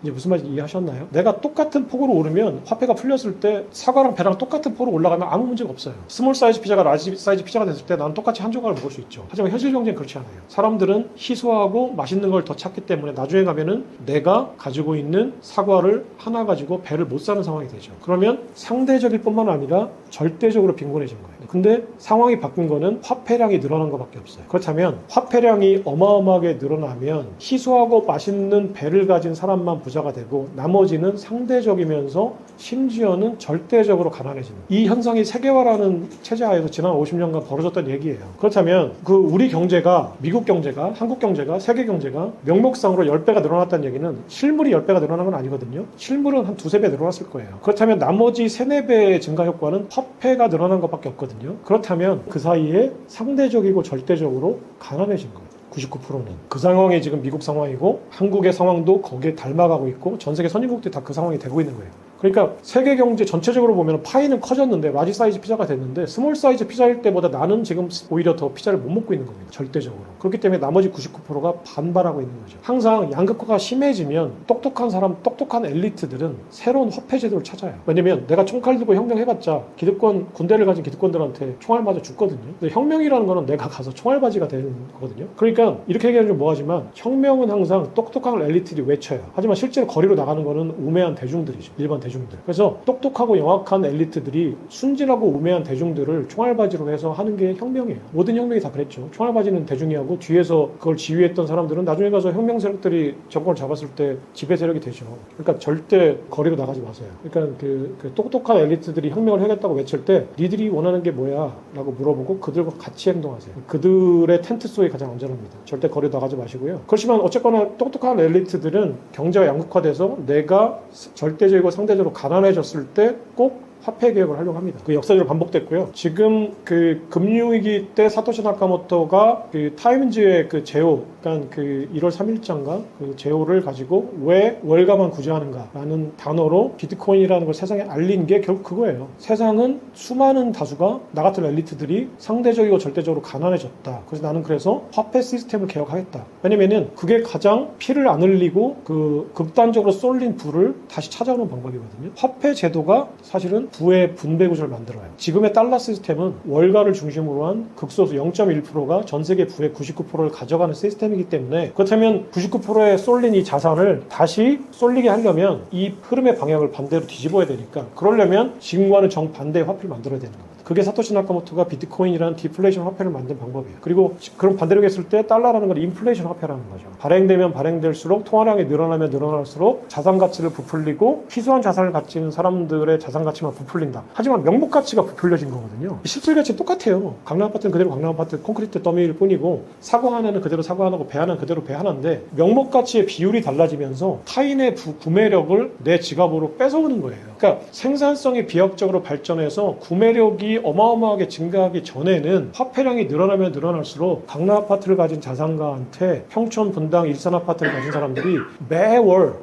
Speaker 1: 이제 무슨 말인지 이해하셨나요? 내가 똑같은 폭으로 오르면 화폐가 풀렸을 때 사과랑 배랑 똑같은 폭으로 올라가면 아무 문제가 없어요. 스몰 사이즈 피자가 라지 사이즈 피자가 됐을 때 나는 똑같이 한 조각을 먹을 수 있죠. 하지만 현실 경제는 그렇지 않아요. 사람들은 희소하고 맛있는 걸 더 찾기 때문에 나중에 가면은 내가 가지고 있는 사과를 하나 가지고 배를 못 사는 상황이 되죠. 그러면 상대적일 뿐만 아니라 절대적으로 빈곤해진 거예요. 근데 상황이 바뀐 거는 화폐량이 늘어난 것밖에 없어요. 그렇다면 화폐량이 어마어마하게 늘어나면 희소하고 맛있는 배를 가진 사람만 부자가 되고 나머지는 상대적이면서 심지어는 절대적으로 가난해지는 이 현상이 세계화라는 체제 하에서 지난 50년간 벌어졌던 얘기예요. 그렇다면 그 우리 경제가 미국 경제가 한국 경제가 세계 경제가 명목상으로 10배가 늘어났다는 얘기는 실물이 10배가 늘어난 건 아니거든요. 실물은 한 두세 배 늘어났을 거예요. 그렇다면 나머지 3, 4배의 증가 효과는 화폐가 늘어난 것밖에 없거든요. 그렇다면 그 사이에 상대적이고 절대적으로 가난해진 거예요. 99%는. 그 상황이 지금 미국 상황이고 한국의 상황도 거기에 닮아가고 있고 전 세계 선진국들이 다 그 상황이 되고 있는 거예요. 그러니까 세계 경제 전체적으로 보면 파이는 커졌는데 라지 사이즈 피자가 됐는데 스몰 사이즈 피자일 때보다 나는 지금 오히려 더 피자를 못 먹고 있는 겁니다. 절대적으로. 그렇기 때문에 나머지 99%가 반발하고 있는 거죠. 항상 양극화가 심해지면 똑똑한 사람, 똑똑한 엘리트들은 새로운 화폐 제도를 찾아요. 왜냐면 내가 총칼 들고 혁명해봤자 기득권, 군대를 가진 기득권들한테 총알 맞아 죽거든요. 근데 혁명이라는 거는 내가 가서 총알바지가 되는 거거든요. 그러니까 이렇게 얘기하면 좀 뭐하지만 혁명은 항상 똑똑한 엘리트들이 외쳐요. 하지만 실제로 거리로 나가는 거는 우매한 대중들이죠. 일반 대중들. 그래서 똑똑하고 영악한 엘리트들이 순진하고 우매한 대중들을 총알바지로 해서 하는 게 혁명이에요. 모든 혁명이 다 그랬죠. 총알바지는 대중이 하고 뒤에서 그걸 지휘했던 사람들은 나중에 가서 혁명 세력들이 정권을 잡았을 때 지배 세력이 되죠. 그러니까 절대 거리로 나가지 마세요. 그러니까 그 똑똑한 엘리트들이 혁명을 하겠다고 외칠 때 니들이 원하는 게 뭐야? 라고 물어보고 그들과 같이 행동하세요. 그들의 텐트 속이 가장 안전합니다. 절대 거리로 나가지 마시고요. 그렇지만 어쨌거나 똑똑한 엘리트들은 경제가 양극화돼서 내가 절대적이고 상대적으로 가난해졌을 때 꼭 화폐 개혁을 하려고 합니다. 그 역사적으로 반복됐고요. 지금 그 금융위기 때 사토시 나카모토가 그 타임즈의 그 제호, 그러니까 그 1월 3일자인가 그 제호를 가지고 왜 월가만 구제하는가라는 단어로 비트코인이라는 걸 세상에 알린 게 결국 그거예요. 세상은 수많은 다수가 나 같은 엘리트들이 상대적이고 절대적으로 가난해졌다. 그래서 나는 그래서 화폐 시스템을 개혁하겠다. 왜냐면은 그게 가장 피를 안 흘리고 그 극단적으로 쏠린 부를 다시 찾아오는 방법이거든요. 화폐 제도가 사실은 부의 분배 구조를 만들어요. 지금의 달러 시스템은 월가를 중심으로 한 극소수 0.1%가 전 세계 부의 99%를 가져가는 시스템이기 때문에 그렇다면 99%에 쏠린 이 자산을 다시 쏠리게 하려면 이 흐름의 방향을 반대로 뒤집어야 되니까 그러려면 지금과는 정반대의 화폐를 만들어야 되는 겁니다. 그게 사토시 나카모토가 비트코인이라는 디플레이션 화폐를 만든 방법이에요. 그리고 그럼 반대로 했을 때 달러라는 건 인플레이션 화폐라는 거죠. 발행되면 발행될수록 통화량이 늘어나면 늘어날수록 자산 가치를 부풀리고 희소한 자산을 가지는 사람들의 자산 가치만 부풀린다. 하지만 명목 가치가 부풀려진 거거든요. 실질 가치는 똑같아요. 강남 아파트는 그대로 강남 아파트 콘크리트 더미일 뿐이고 사고 하나는 그대로 사고 하나고 배 하나는 그대로 배 하나인데 명목 가치의 비율이 달라지면서 타인의 구매력을 내 지갑으로 뺏어오는 거예요. 그러니까 생산성이 비약적으로 발전해서 구매력이 어마어마하게 증가하기 전에는 화폐량이 늘어나면 늘어날수록 강남 아파트를 가진 자산가한테 평촌 분당 일산 아파트를 가진 사람들이 매월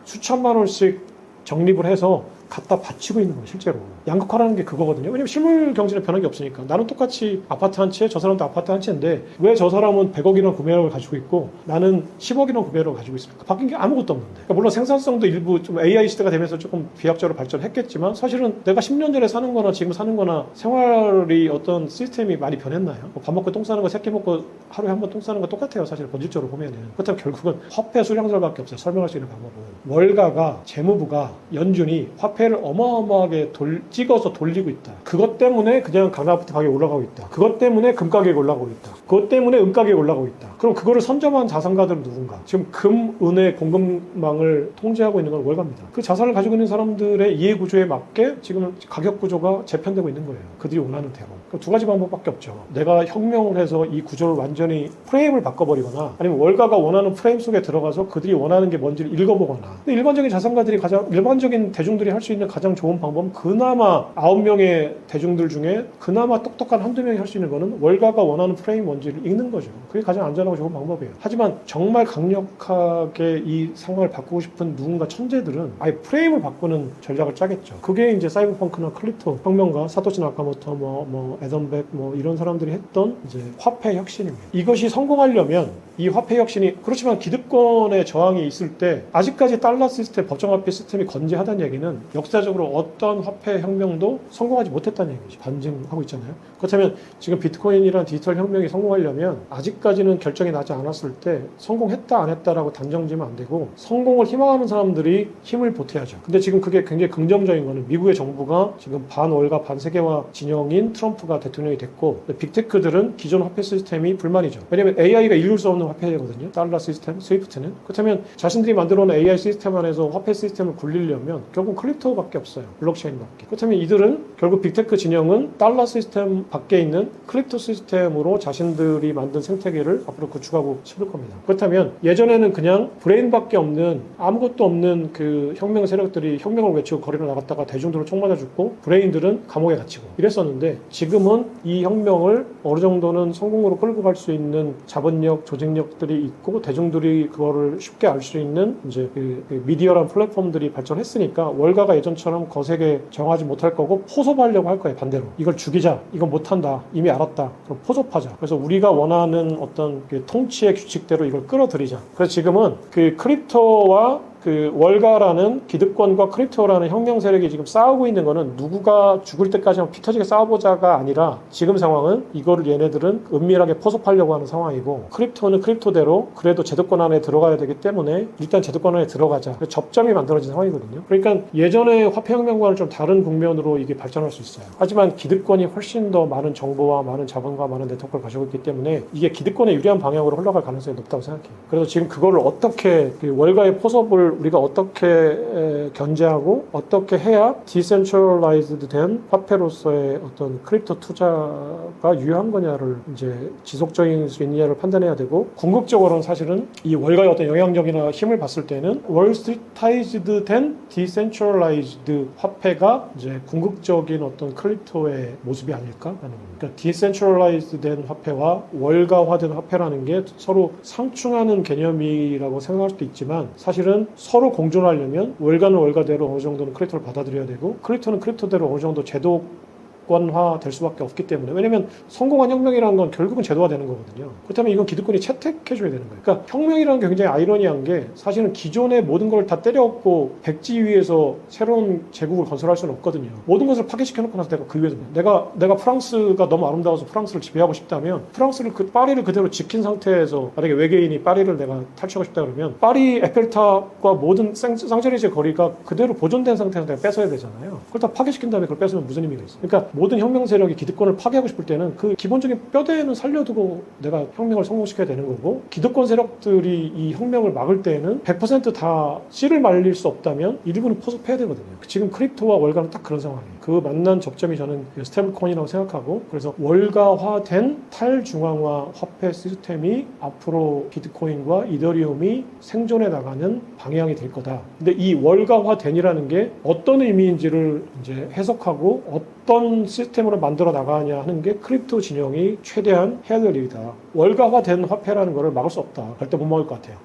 Speaker 1: 수천만 원씩 적립을 해서 갖다 바치고 있는 거예요. 실제로. 양극화라는 게 그거거든요. 왜냐면 실물 경제는 변한 게 없으니까. 나는 똑같이 아파트 한 채, 저 사람도 아파트 한 채인데 왜 저 사람은 100억이나 구매력을 가지고 있고 나는 10억이나 구매력을 가지고 있습니까? 바뀐 게 아무것도 없는데. 그러니까 물론 생산성도 일부 좀 AI 시대가 되면서 조금 비약적으로 발전했겠지만 사실은 내가 10년 전에 사는 거나 지금 사는 거나 생활이 어떤 시스템이 많이 변했나요? 밥 먹고 똥 싸는 거, 새끼 먹고 하루에 한 번 똥 싸는 거 똑같아요. 사실 본질적으로 보면은. 그렇다면 결국은 화폐 수량설밖에 없어요. 설명할 수 있는 방법은. 월가가, 재무부가, 연준이 화폐를 어마어마하게 찍어서 돌리고 있다. 그것 때문에 그냥 강남 아파트 가격이 올라가고 있다. 그것 때문에 금 가격이 올라가고 있다. 그것 때문에 은 가격이 올라가고 있다. 그럼 그거를 선점한 자산가들은 누군가? 지금 금, 은의 공급망을 통제하고 있는 건 월가입니다. 그 자산을 가지고 있는 사람들의 이해 구조에 맞게 지금 가격 구조가 재편되고 있는 거예요. 그들이 원하는 대로. 두 가지 방법밖에 없죠. 내가 혁명을 해서 이 구조를 완전히 프레임을 바꿔버리거나 아니면 월가가 원하는 프레임 속에 들어가서 그들이 원하는 게 뭔지를 읽어보거나. 근데 일반적인 자산가들이 일반적인 대중들이 할 수 있는 가장 좋은 방법은 그나마 9명의 대중들 중에 그나마 똑똑한 한두 명이 할 수 있는 거는 월가가 원하는 프레임 뭔지를 읽는 거죠. 그게 가장 안전하고 좋은 방법이에요. 하지만 정말 강력하게 이 상황을 바꾸고 싶은 누군가 천재들은 아예 프레임을 바꾸는 전략을 짜겠죠. 그게 이제 사이버펑크나 클립토 혁명가, 사토시 나카모토, 에던백 이런 사람들이 했던 이제 화폐 혁신입니다. 이것이 성공하려면 이 화폐 혁신이 그렇지만 기득권의 저항이 있을 때 아직까지 달러 시스템, 법정화폐 시스템이 건재하다는 얘기는 역사적으로 어떤 화폐 혁명도 성공하지 못했다는 얘기죠. 반증하고 있잖아요. 그렇다면 지금 비트코인이란 디지털 혁명이 성공하려면 아직까지는 결정이 나지 않았을 때 성공했다 안 했다라고 단정지면 안 되고 성공을 희망하는 사람들이 힘을 보태야죠. 근데 지금 그게 굉장히 긍정적인 거는 미국의 정부가 지금 반월가 반세계화 진영인 트럼프가 대통령이 됐고 빅테크들은 기존 화폐 시스템이 불만이죠. 왜냐면 AI가 이룰 수 없는 화폐거든요. 달러 시스템, 스위프트는. 그렇다면 자신들이 만들어 놓은 AI 시스템 안에서 화폐 시스템을 굴리려면 결국 크립토밖에 없어요. 블록체인밖에. 그렇다면 이들은 결국 빅테크 진영은 달러 시스템 밖에 있는 크립토 시스템으로 자신들이 만든 생태계를 앞으로 구축하고 싶을 겁니다. 그렇다면 예전에는 그냥 브레인밖에 없는 아무것도 없는 그 혁명 세력들이 혁명을 외치고 거리로 나갔다가 대중들을 총 맞아 죽고 브레인들은 감옥에 갇히고 이랬었는데 지금은 이 혁명을 어느 정도는 성공으로 끌고 갈 수 있는 자본력, 조직력들이 있고 대중들이 그거를 쉽게 알 수 있는 이제 그 미디어란 플랫폼들이 발전했으니까 월가가 예전처럼 거세게 정하지 못할 거고 포섭하려고 할 거예요. 반대로 이걸 죽이자, 이건 못한다, 이미 알았다, 그럼 포섭하자. 그래서 우리가 원하는 어떤 그 통치의 규칙대로 이걸 끌어들이자. 그래서 지금은 그 크립토와 그 월가라는 기득권과 크립토라는 혁명 세력이 지금 싸우고 있는 거는 누구가 죽을 때까지 피 터지게 싸워보자가 아니라 지금 상황은 이거를 얘네들은 은밀하게 포섭하려고 하는 상황이고 크립토는 크립토대로 그래도 제도권 안에 들어가야 되기 때문에 일단 제도권 안에 들어가자. 접점이 만들어진 상황이거든요. 그러니까 예전의 화폐혁명과는 좀 다른 국면으로 이게 발전할 수 있어요. 하지만 기득권이 훨씬 더 많은 정보와 많은 자본과 많은 네트워크를 가지고 있기 때문에 이게 기득권에 유리한 방향으로 흘러갈 가능성이 높다고 생각해요. 그래서 지금 그거를 어떻게 그 월가의 포섭을 우리가 어떻게 견제하고 어떻게 해야 디센트럴라이즈드 된 화폐로서의 어떤 크립토 투자가 유효한 거냐를 이제 지속적인 수 있느냐를 판단해야 되고 궁극적으로는 사실은 이 월가의 어떤 영향력이나 힘을 봤을 때는 월스트리타이즈드 된 디센트럴라이즈드 화폐가 이제 궁극적인 어떤 크립토의 모습이 아닐까 하는 겁니다. 그러니까 디센트럴라이즈드 된 화폐와 월가화된 화폐라는 게 서로 상충하는 개념이라고 생각할 수도 있지만 사실은 서로 공존하려면 월가는 월가대로 어느 정도는 크립토를 받아들여야 되고 크립토는 크립토대로 어느 정도 제도권화 될 수밖에 없기 때문에 왜냐면 성공한 혁명이라는 건 결국은 제도화 되는 거거든요. 그렇다면 이건 기득권이 채택해줘야 되는 거예요. 그러니까 혁명이라는 게 굉장히 아이러니한 게 사실은 기존의 모든 걸 다 때려엎고 백지 위에서 새로운 제국을 건설할 수는 없거든요. 모든 것을 파괴시켜놓고 나서 내가 그 위에서 내가 프랑스가 너무 아름다워서 프랑스를 지배하고 싶다면 프랑스를 파리를 그대로 지킨 상태에서 만약에 외계인이 파리를 내가 탈취하고 싶다 그러면 파리 에펠탑과 모든 쌍제리제 거리가 그대로 보존된 상태에서 내가 뺏어야 되잖아요. 그걸 다 파괴시킨 다음에 그걸 뺏으면 무슨 의미가 있어요? 그러니까 모든 혁명 세력이 기득권을 파괴하고 싶을 때는 그 기본적인 뼈대는 살려두고 내가 혁명을 성공시켜야 되는 거고 기득권 세력들이 이 혁명을 막을 때에는 100%다 씨를 말릴 수 없다면 일부는 포섭해야 되거든요. 지금 크립토와 월가는 딱 그런 상황이에요. 그 만난 접점이 저는 스테이블코인이라고 생각하고 그래서 월가화된 탈중앙화 화폐 시스템이 앞으로 비트코인과 이더리움이 생존해 나가는 방향이 될 거다. 근데 이 월가화된이라는 게 어떤 의미인지를 이제 해석하고 어떤 시스템으로 만들어 나가냐 하는 게 크립토 진영이 최대한 해야 될 일이다. 월가화된 화폐라는 거를 막을 수 없다. 절대 못 막을 것 같아요.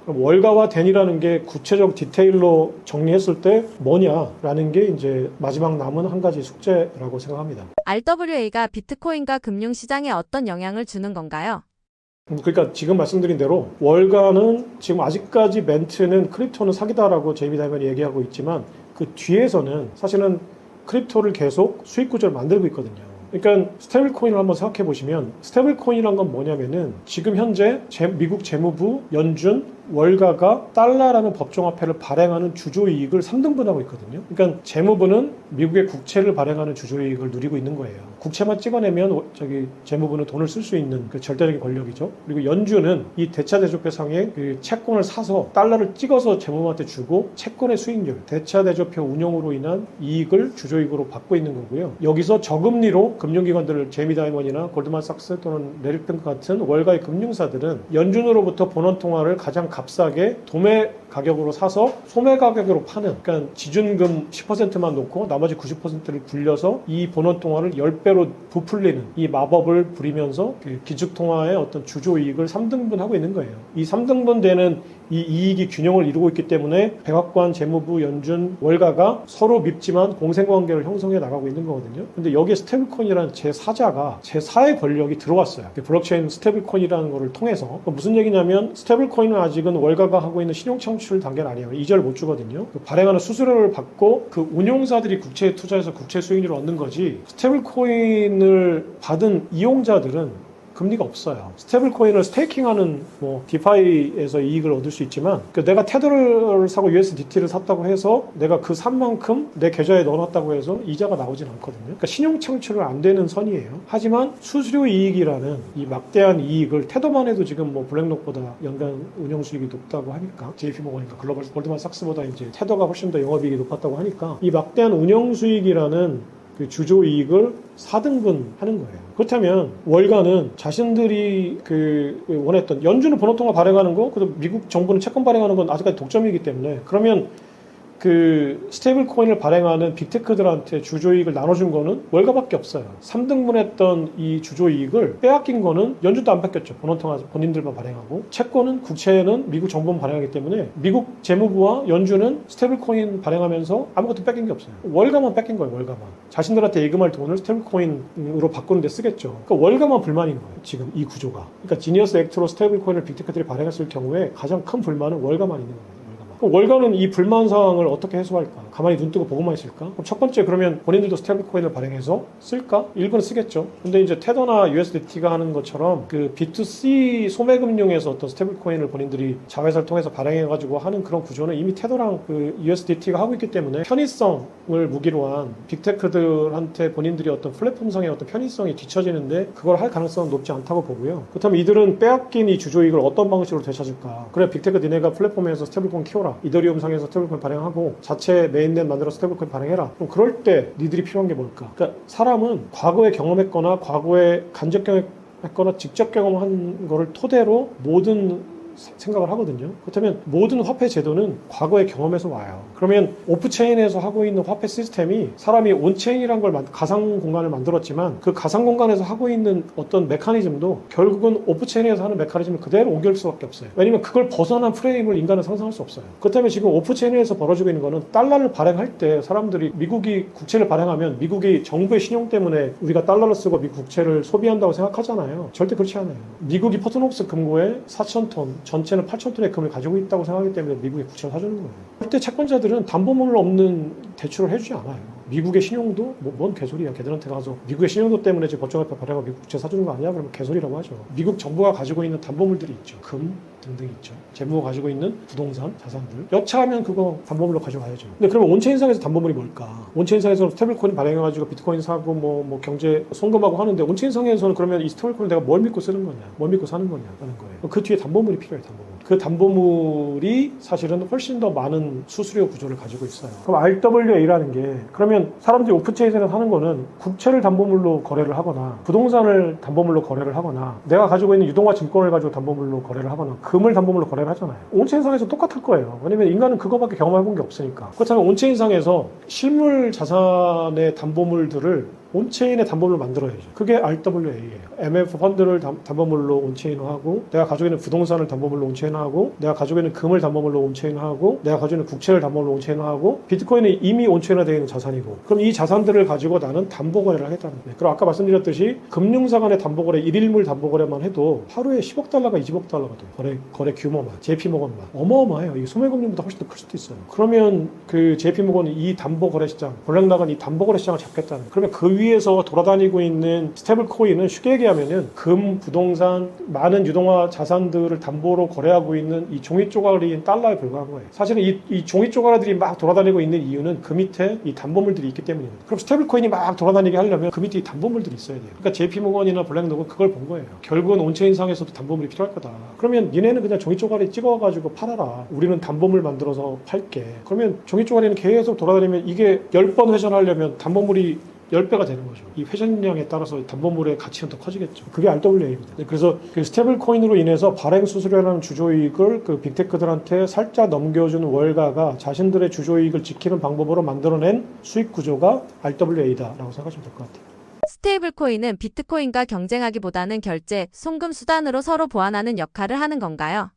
Speaker 1: 그럼 월가화된이라는 게 구체적 디테일로 정리했을 때 뭐냐라는 게 이제 마지막 남은 한 가지 숙제라고 생각합니다.
Speaker 2: RWA가 비트코인과 금융시장에 어떤 영향을 주는 건가요?
Speaker 1: 그러니까 지금 말씀드린 대로 월가는 지금 아직까지 멘트는 크립토는 사기다라고 제이미 다이먼이 얘기하고 있지만 그 뒤에서는 사실은 크립토를 계속 수익 구조를 만들고 있거든요. 그러니까 스테이블 코인을 한번 생각해 보시면 스테이블 코인이란 건 뭐냐면은 지금 현재 미국 재무부, 연준, 월가가 달러라는 법정화폐를 발행하는 주조이익을 3등분하고 있거든요. 그러니까 재무부는 미국의 국채를 발행하는 주조이익을 누리고 있는 거예요. 국채만 찍어내면 재무부는 돈을 쓸 수 있는 그 절대적인 권력이죠. 그리고 연준은 이 대차대조표상에 그 채권을 사서 달러를 찍어서 재무부한테 주고 채권의 수익률, 대차대조표 운용으로 인한 이익을 주조이익으로 받고 있는 거고요. 여기서 저금리로 금융기관들 제이미 다이먼이나 골드만삭스 또는 레릭 같은 월가의 금융사들은 연준으로부터 본원통화를 가장 값싸게 도매 가격으로 사서 소매 가격으로 파는 그러니까 지준금 10%만 놓고 나머지 90%를 굴려서 이 본원통화를 10배로 부풀리는 이 마법을 부리면서 그 기축통화의 어떤 주조이익을 3등분하고 있는 거예요. 이 3등분 되는 이 이익이 균형을 이루고 있기 때문에 백악관, 재무부, 연준, 월가가 서로 밉지만 공생관계를 형성해 나가고 있는 거거든요. 근데 여기에 스테이블코인이라는 제4자가 제4의 권력이 들어왔어요. 블록체인 스테이블코인이라는 거를 통해서 무슨 얘기냐면 스테이블코인은 아직은 월가가 하고 있는 신용 창출 단계는 아니에요. 이자를 못 주거든요. 발행하는 수수료를 받고 그 운용사들이 국채에 투자해서 국채 수익률을 얻는 거지 스테이블코인을 받은 이용자들은 금리가 없어요. 스테이블 코인을 스테이킹하는 뭐 디파이에서 이익을 얻을 수 있지만 내가 테더를 사고 USDT를 샀다고 해서 내가 그 산 만큼 내 계좌에 넣어놨다고 해서 이자가 나오진 않거든요. 그러니까 신용 창출은 안 되는 선이에요. 하지만 수수료 이익이라는 이 막대한 이익을 테더만 해도 지금 뭐 블랙록보다 연간 운영 수익이 높다고 하니까 JP모건이니까 글로벌 골드만삭스보다 이제 테더가 훨씬 더 영업이익이 높았다고 하니까 이 막대한 운영 수익이라는 그 주조 이익을 4등분 하는 거예요. 그렇다면 월가는 자신들이 그 원했던 연준은 번호통화 발행하는 거, 그리고 미국 정부는 채권 발행하는 건 아직까지 독점이기 때문에 그러면 그 스테이블 코인을 발행하는 빅테크들한테 주조이익을 나눠준 거는 월가밖에 없어요. 3등분 했던 이 주조이익을 빼앗긴 거는 연준도 안 뺏겼죠. 번호통화 본인들만 발행하고 채권은 국채는 미국 정부만 발행하기 때문에 미국 재무부와 연준은 스테이블 코인 발행하면서 아무것도 뺏긴 게 없어요. 월가만 뺏긴 거예요. 월가만. 자신들한테 예금할 돈을 스테이블 코인으로 바꾸는 데 쓰겠죠. 그러니까 월가만 불만인 거예요. 지금 이 구조가. 그러니까 지니어스 액트로 스테이블 코인을 빅테크들이 발행했을 경우에 가장 큰 불만은 월가만 있는 거예요. 그럼 월가는 이 불만 사항을 어떻게 해소할까? 가만히 눈 뜨고 보고만 있을까? 그럼 첫 번째 그러면 본인들도 스테이블 코인을 발행해서 쓸까? 일부는 쓰겠죠. 근데 이제 테더나 USDT가 하는 것처럼 그 B2C 소매금융에서 어떤 스테이블 코인을 본인들이 자회사를 통해서 발행해가지고 하는 그런 구조는 이미 테더랑 그 USDT가 하고 있기 때문에 편의성을 무기로 한 빅테크들한테 본인들이 어떤 플랫폼상의 어떤 편의성이 뒤처지는데 그걸 할 가능성은 높지 않다고 보고요. 그렇다면 이들은 빼앗긴 이 주조이익을 어떤 방식으로 되찾을까? 그래 빅테크 니네가 플랫폼에서 스테이블 코인 키워라. 이더리움 상에서 스테이블코인 발행하고 자체 메인넷 만들어 스테이블코인 발행해라. 그럼 그럴 때 니들이 필요한 게 뭘까? 그러니까 사람은 과거에 경험했거나 과거에 간접 경험했거나 직접 경험한 거를 토대로 모든 생각을 하거든요. 그렇다면 모든 화폐 제도는 과거의 경험에서 와요. 그러면 오프체인에서 하고 있는 화폐 시스템이 사람이 온체인이란 걸 가상 공간을 만들었지만 그 가상 공간에서 하고 있는 어떤 메커니즘도 결국은 오프체인에서 하는 메커니즘을 그대로 옮길 수밖에 없어요. 왜냐면 그걸 벗어난 프레임을 인간은 상상할 수 없어요. 그렇다면 지금 오프체인에서 벌어지고 있는 거는 달러를 발행할 때 사람들이 미국이 국채를 발행하면 미국이 정부의 신용 때문에 우리가 달러를 쓰고 미국 국채를 소비한다고 생각하잖아요. 절대 그렇지 않아요. 미국이 포트녹스 금고에 4,000톤 전체는 8,000톤의 금을 가지고 있다고 생각하기 때문에 미국의 국채를 사주는 거예요. 그때 채권자들은 담보물 없는 대출을 해주지 않아요. 미국의 신용도 뭔 개소리야. 걔들한테 가서 미국의 신용도 때문에 지금 법정화폐 발행하고 미국 국채 사주는 거 아니야? 그러면 개소리라고 하죠. 미국 정부가 가지고 있는 담보물들이 있죠. 금 등등 있죠. 재무가 가지고 있는 부동산, 자산들. 여차하면 그거 담보물로 가져가야죠. 근데 그러면 온체인상에서 담보물이 뭘까? 온체인상에서 스테이블코인 발행해가지고 비트코인 사고 뭐 경제 송금하고 하는데 온체인상에서는 그러면 이 스테이블코인 내가 뭘 믿고 쓰는 거냐? 뭘 믿고 사는 거냐? 하는 거예요. 그 뒤에 담보물이 필요해요. 담보물. 그 담보물이 사실은 훨씬 더 많은 수수료 구조를 가지고 있어요. 그럼 RWA라는 게 그러면 사람들이 오프체인에서 하는 거는 국채를 담보물로 거래를 하거나 부동산을 담보물로 거래를 하거나 내가 가지고 있는 유동화 증권을 가지고 담보물로 거래를 하거나 금을 담보물로 거래를 하잖아요. 온체인상에서 똑같을 거예요. 왜냐면 인간은 그거밖에 경험해본 게 없으니까. 그렇다면 온체인상에서 실물 자산의 담보물들을 온체인의 담보물을 만들어야죠. 그게 RWA예요. MF 펀드를 담보물로 온체인화하고 내가 가지고 있는 부동산을 담보물로 온체인화하고 내가 가지고 있는 금을 담보물로 온체인화하고 내가 가지고 있는 국채를 담보물로 온체인화하고 비트코인이 이미 온체인화되어 있는 자산이고 그럼 이 자산들을 가지고 나는 담보거래를 하겠다는 거예요. 그럼 아까 말씀드렸듯이 금융사 간의 담보거래 1일물 담보거래만 해도 하루에 10억 달러가 20억 달러가 돼요. 거래 규모만 JP모건만 어마어마해요. 이게 소매금융보다 훨씬 더 클 수도 있어요. 그러면 그 JP모건이 이 담보거래 시장 본래 나간 이 담보거래 시장을 잡겠다는 거예요. 그러면 그 위에서 돌아다니고 있는 스테이블 코인은 쉽게 얘기하면은 금, 부동산, 많은 유동화 자산들을 담보로 거래하고 있는 이 종이 쪼가리인 달러에 불과한 거예요. 사실은 이 종이 쪼가리들이 막 돌아다니고 있는 이유는 그 밑에 이 담보물들이 있기 때문이에요. 그럼 스테이블 코인이 막 돌아다니게 하려면 그 밑에 이 담보물들이 있어야 돼요. 그러니까 JP모건이나 블랙록은 그걸 본 거예요. 결국은 온체인상에서도 담보물이 필요할 거다. 그러면 니네는 그냥 종이 쪼가리 찍어가지고 팔아라. 우리는 담보물 만들어서 팔게. 그러면 종이 쪼가리는 계속 돌아다니면 이게 10번 회전하려면 담보물이 10배가 되는 거죠. 이 회전량에 따라서 담보물의 가치는 더 커지겠죠. 그게 RWA입니다. 그래서 그 스테이블 코인으로 인해서 발행 수수료라는 주조이익을 그 빅테크들한테 살짝 넘겨주는 월가가 자신들의 주조이익을 지키는 방법으로 만들어낸 수익 구조가 RWA다라고 생각하시면 될 것 같아요.
Speaker 2: 스테이블 코인은 비트코인과 경쟁하기보다는 결제, 송금 수단으로 서로 보완하는 역할을 하는 건가요?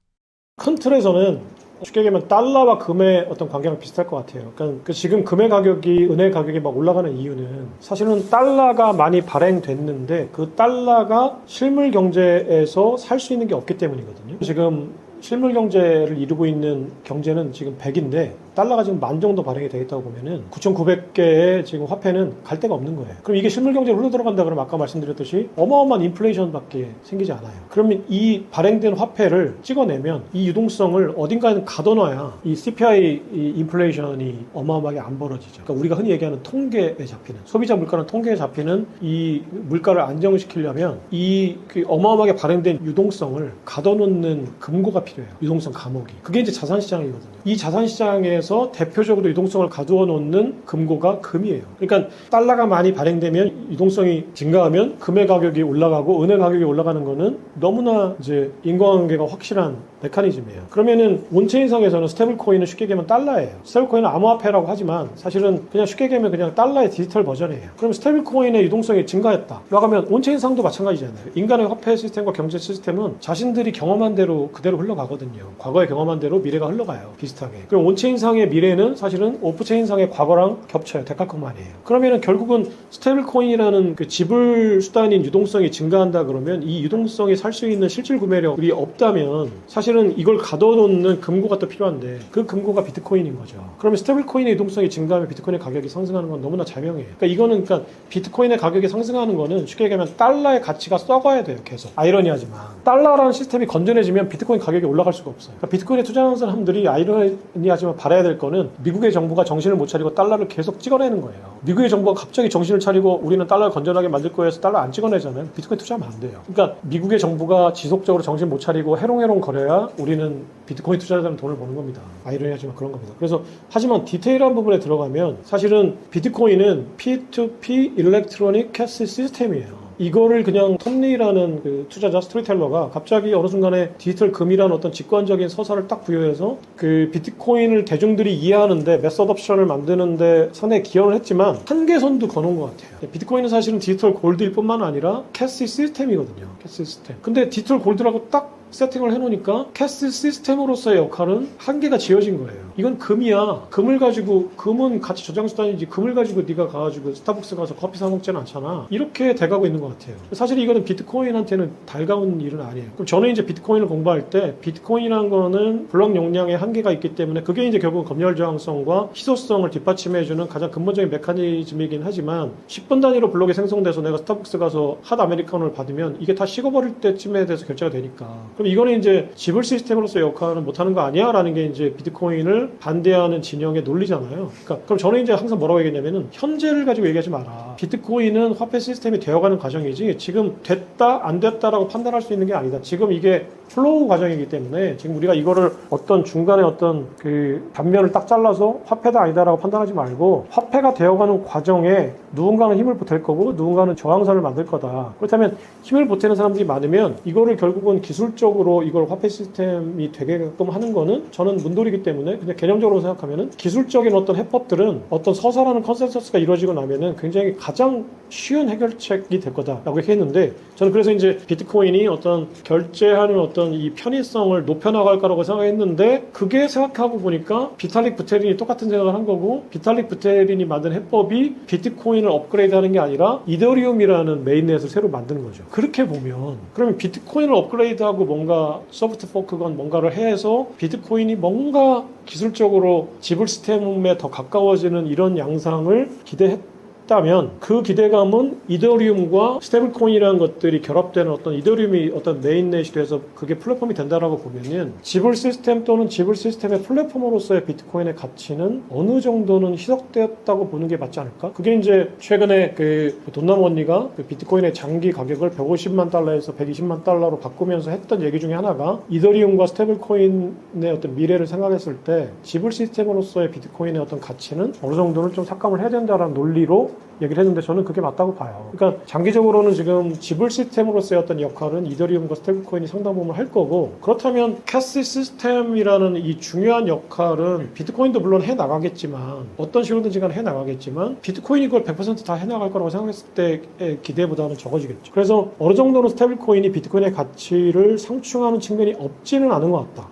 Speaker 1: 큰 틀에서는 쉽게 얘기하면 달러와 금의 어떤 관계랑 비슷할 것 같아요. 그러니까 지금 금의 가격이 은혜 가격이 막 올라가는 이유는 사실은 달러가 많이 발행됐는데 그 달러가 실물 경제에서 살 수 있는 게 없기 때문이거든요. 지금 실물 경제를 이루고 있는 경제는 지금 100인데 달러가 지금 10,000 정도 발행이 되겠다고 보면은 9,900개의 지금 화폐는 갈 데가 없는 거예요. 그럼 이게 실물 경제로 흘러 들어간다 그러면 아까 말씀드렸듯이 어마어마한 인플레이션밖에 생기지 않아요. 그러면 이 발행된 화폐를 찍어내면 이 유동성을 어딘가에 가둬놔야 이 CPI 이 인플레이션이 어마어마하게 안 벌어지죠. 그러니까 우리가 흔히 얘기하는 통계에 잡히는 소비자 물가는 통계에 잡히는 이 물가를 안정시키려면 이 그 어마어마하게 발행된 유동성을 가둬놓는 금고가 필요해요. 유동성 감옥이. 그게 이제 자산시장이거든요. 이 자산시장에서 대표적으로 유동성을 가두어 놓는 금고가 금이에요. 그러니까 달러가 많이 발행되면 유동성이 증가하면 금의 가격이 올라가고 은의 가격이 올라가는 거는 너무나 이제 인과관계가 확실한 메커니즘이에요. 그러면은 온체인상에서는 스테이블 코인은 쉽게 얘기하면 달러예요. 스테이블 코인은 암호화폐라고 하지만 사실은 그냥 쉽게 얘기하면 그냥 달러의 디지털 버전이에요. 그럼 스테이블 코인의 유동성이 증가했다. 그러면 온체인상도 마찬가지잖아요. 인간의 화폐 시스템과 경제 시스템은 자신들이 경험한 대로 그대로 흘러가거든요. 과거에 경험한 대로 미래가 흘러가요. 비슷하게. 그럼 온체인상의 미래는 사실은 오프체인상의 과거랑 겹쳐요. 데칼코마니에요. 그러면은 결국은 스테이블 코인이라는 그 지불 수단인 유동성이 증가한다 그러면 이 유동성이 살 수 있는 실질 구매력이 없다면 사실은 이걸 가둬놓는 금고가 또 필요한데 그 금고가 비트코인인 거죠. 그러면 스테이블 코인의 유동성이 증가하면 비트코인의 가격이 상승하는 건 너무나 자명해요. 그러니까 이거는 비트코인의 가격이 상승하는 거는 쉽게 얘기하면 달러의 가치가 썩어야 돼요. 계속. 아이러니하지만 달러라는 시스템이 건전해지면 비트코인 가격이 올라갈 수가 없어요. 그러니까 비트코인에 투자하는 사람들이 아이러니하지만 바라야 될 거는 미국의 정부가 정신을 못 차리고 달러를 계속 찍어내는 거예요. 미국의 정부가 갑자기 정신을 차리고 우리는 달러를 건전하게 만들 거예요 해서 달러 안 찍어내잖아요. 비트코인 투자하면 안 돼요. 그러니까 미국의 정부가 지속적으로 정신 못 차리고 해롱해롱 거려야 우리는 비트코인 투자자들은 돈을 버는 겁니다. 아이러니하지만 그런 겁니다. 그래서 하지만 디테일한 부분에 들어가면 사실은 비트코인은 P2P 일렉트로닉 캐시 시스템이에요. 이거를 그냥 톱니라는 그 투자자 스토리텔러가 갑자기 어느 순간에 디지털 금이라는 어떤 직관적인 서사를 딱 부여해서 그 비트코인을 대중들이 이해하는데 메서드 옵션을 만드는데 상당히 기여를 했지만 한계선도 거놓은 것 같아요. 비트코인은 사실은 디지털 골드일 뿐만 아니라 캐시 시스템이거든요. 캐시 시스템. 근데 디지털 골드라고 딱 세팅을 해놓으니까 캐시 시스템으로서의 역할은 한계가 지어진 거예요. 이건 금이야. 금을 가지고, 금은 가치 저장 수단이지 금을 가지고 네가 가가지고 스타벅스 가서 커피 사 먹지는 않잖아. 이렇게 돼가고 있는 것 같아요. 사실 이거는 비트코인한테는 달가운 일은 아니에요. 그럼 저는 이제 비트코인을 공부할 때 비트코인이라는 거는 블록 용량의 한계가 있기 때문에 그게 이제 결국 검열 저항성과 희소성을 뒷받침해주는 가장 근본적인 메커니즘이긴 하지만 10분 단위로 블록이 생성돼서 내가 스타벅스 가서 핫 아메리카노를 받으면 이게 다 식어버릴 때쯤에 대해서 결제가 되니까 그럼 이거는 이제 지불 시스템으로서의 역할은 못하는 거 아니야? 라는 게 이제 비트코인을 반대하는 진영의 논리잖아요. 그러니까 그럼 저는 이제 항상 뭐라고 얘기했냐면은 현재를 가지고 얘기하지 마라. 비트코인은 화폐 시스템이 되어가는 과정이지 지금 됐다 안 됐다라고 판단할 수 있는 게 아니다. 지금 이게 플로우 과정이기 때문에 지금 우리가 이거를 어떤 중간에 어떤 그 단면을 딱 잘라서 화폐다 아니다라고 판단하지 말고 화폐가 되어가는 과정에 누군가는 힘을 보탤 거고 누군가는 저항선을 만들 거다. 그렇다면 힘을 보태는 사람들이 많으면 이거를 결국은 기술적으로 이걸 화폐 시스템이 되게끔 하는 거는 저는 문돌이기 때문에 그냥 개념적으로 생각하면은 기술적인 어떤 해법들은 어떤 서사라는 컨센서스가 이루어지고 나면은 굉장히 가장 쉬운 해결책이 될 거다라고 했는데 저는 그래서 이제 비트코인이 어떤 결제하는 어떤 이 편의성을 높여나갈 거라고 생각했는데 그게 생각하고 보니까 비탈릭 부테린이 똑같은 생각을 한 거고 비탈릭 부테린이 만든 해법이 비트코인을 업그레이드하는 게 아니라 이더리움이라는 메인넷을 새로 만드는 거죠. 그렇게 보면 그러면 비트코인을 업그레이드하고 뭔가 소프트 포크건 뭔가를 해서 비트코인이 뭔가 기술적으로 지불 시스템에 더 가까워지는 이런 양상을 기대했다면 그 기대감은 이더리움과 스테이블 코인이라는 것들이 결합되는 어떤 이더리움이 어떤 메인넷이 돼서 그게 플랫폼이 된다라고 보면은 지불 시스템 또는 지불 시스템의 플랫폼으로서의 비트코인의 가치는 어느 정도는 희석되었다고 보는 게 맞지 않을까? 그게 이제 최근에 그 돈남 언니가 그 비트코인의 장기 가격을 150만 달러에서 120만 달러로 바꾸면서 했던 얘기 중에 하나가 이더리움과 스테이블 코인의 어떤 미래를 생각했을 때 지불 시스템으로서의 비트코인의 어떤 가치는 어느 정도는 좀 삭감을 해야 된다라는 논리로 얘기를 했는데 저는 그게 맞다고 봐요. 그러니까 장기적으로는 지금 지불 시스템으로서의 어떤 역할은 이더리움과 스테이블 코인이 상당 부분 할 거고 그렇다면 캐시 시스템이라는 이 중요한 역할은 비트코인도 물론 해 나가겠지만 어떤 식으로든지 간에 해 나가겠지만 비트코인이 그걸 100% 다 해 나갈 거라고 생각했을 때의 기대보다는 적어지겠죠. 그래서 어느 정도는 스테이블 코인이 비트코인의 가치를 상충하는 측면이 없지는 않은 것 같다.